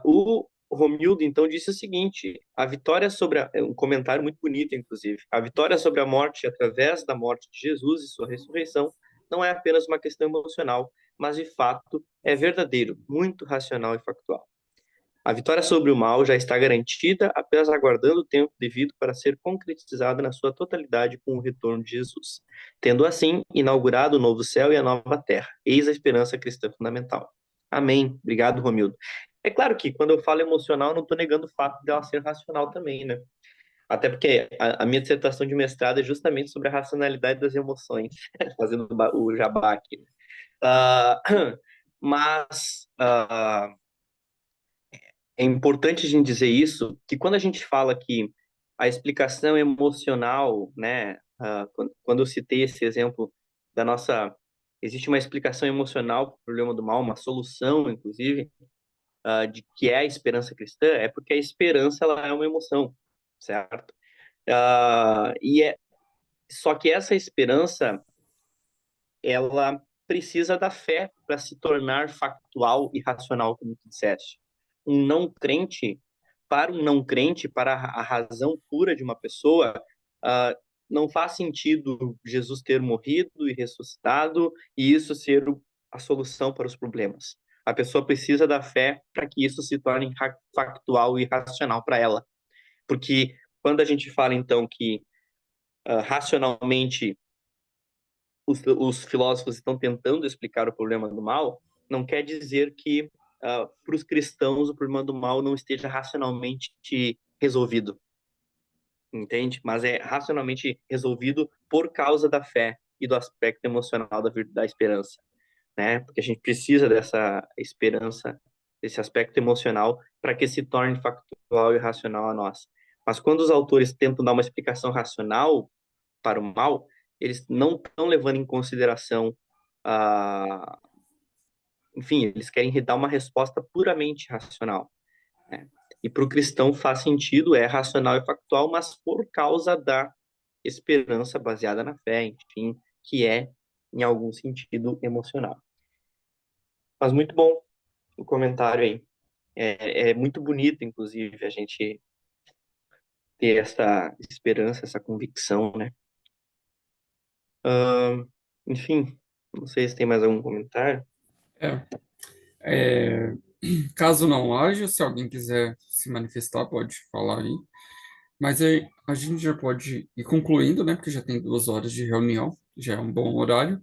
O Romildo, então, disse o seguinte: a vitória um comentário muito bonito, inclusive. A vitória sobre a morte através da morte de Jesus e sua ressurreição não é apenas uma questão emocional, mas de fato é verdadeiro, muito racional e factual. A vitória sobre o mal já está garantida, apenas aguardando o tempo devido para ser concretizada na sua totalidade com o retorno de Jesus, tendo assim inaugurado o novo céu e a nova terra. Eis a esperança cristã fundamental. Amém. Obrigado, Romildo. É claro que quando eu falo emocional, não estou negando o fato dela ser racional também, né? Até porque a minha dissertação de mestrado é justamente sobre a racionalidade das emoções, fazendo o jabá aqui. Mas é importante a gente dizer isso, que quando a gente fala que a explicação emocional, né, quando eu citei esse exemplo da nossa, existe uma explicação emocional para o problema do mal, uma solução, inclusive, de que é a esperança cristã, é porque a esperança ela é uma emoção, certo? Só que essa esperança, ela precisa da fé para se tornar factual e racional, como tu disseste. Para um não crente, para a razão pura de uma pessoa, não faz sentido Jesus ter morrido e ressuscitado e isso ser a solução para os problemas. A pessoa precisa da fé para que isso se torne factual e racional para ela. Porque quando a gente fala, então, que racionalmente os filósofos estão tentando explicar o problema do mal, não quer dizer que para os cristãos o problema do mal não esteja racionalmente resolvido, entende? Mas é racionalmente resolvido por causa da fé, e do aspecto emocional da esperança, né? Porque a gente precisa dessa esperança, desse aspecto emocional, para que se torne factual e racional a nós. Mas quando os autores tentam dar uma explicação racional para o mal, eles não estão levando em consideração a... Enfim, eles querem dar uma resposta puramente racional, né? E para o cristão faz sentido, é racional e factual, mas por causa da esperança baseada na fé, enfim, que é, em algum sentido, emocional. Mas muito bom o comentário aí. É muito bonito, inclusive, a gente ter essa esperança, essa convicção, né? Enfim, não sei se tem mais algum comentário. É, é, caso não haja, se alguém quiser se manifestar, pode falar aí. Mas aí a gente já pode ir concluindo, né? Porque já tem 2 horas de reunião, já é um bom horário,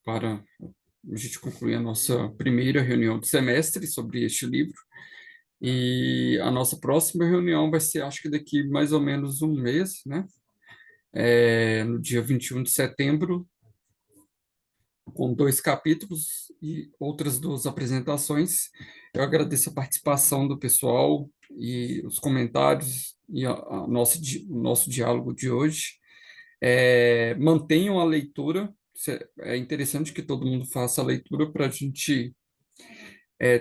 para a gente concluir a nossa primeira reunião do semestre sobre este livro. E a nossa próxima reunião vai ser, acho que daqui mais ou menos um mês, né? No dia 21 de setembro, com 2 capítulos e outras 2 apresentações. Eu agradeço a participação do pessoal e os comentários e o nosso diálogo de hoje. Mantenham a leitura. É interessante que todo mundo faça a leitura para a gente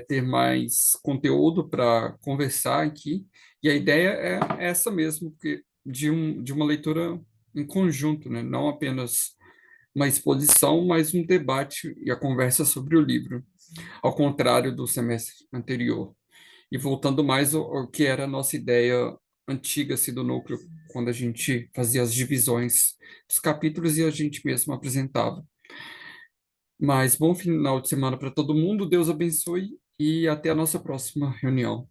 ter mais conteúdo para conversar aqui. E a ideia é essa mesmo, porque de uma leitura em conjunto, né? Não apenas uma exposição, mas um debate e a conversa sobre o livro, ao contrário do semestre anterior. E voltando mais ao que era a nossa ideia antiga assim, do núcleo, quando a gente fazia as divisões dos capítulos e a gente mesmo apresentava. Mas bom final de semana para todo mundo, Deus abençoe e até a nossa próxima reunião.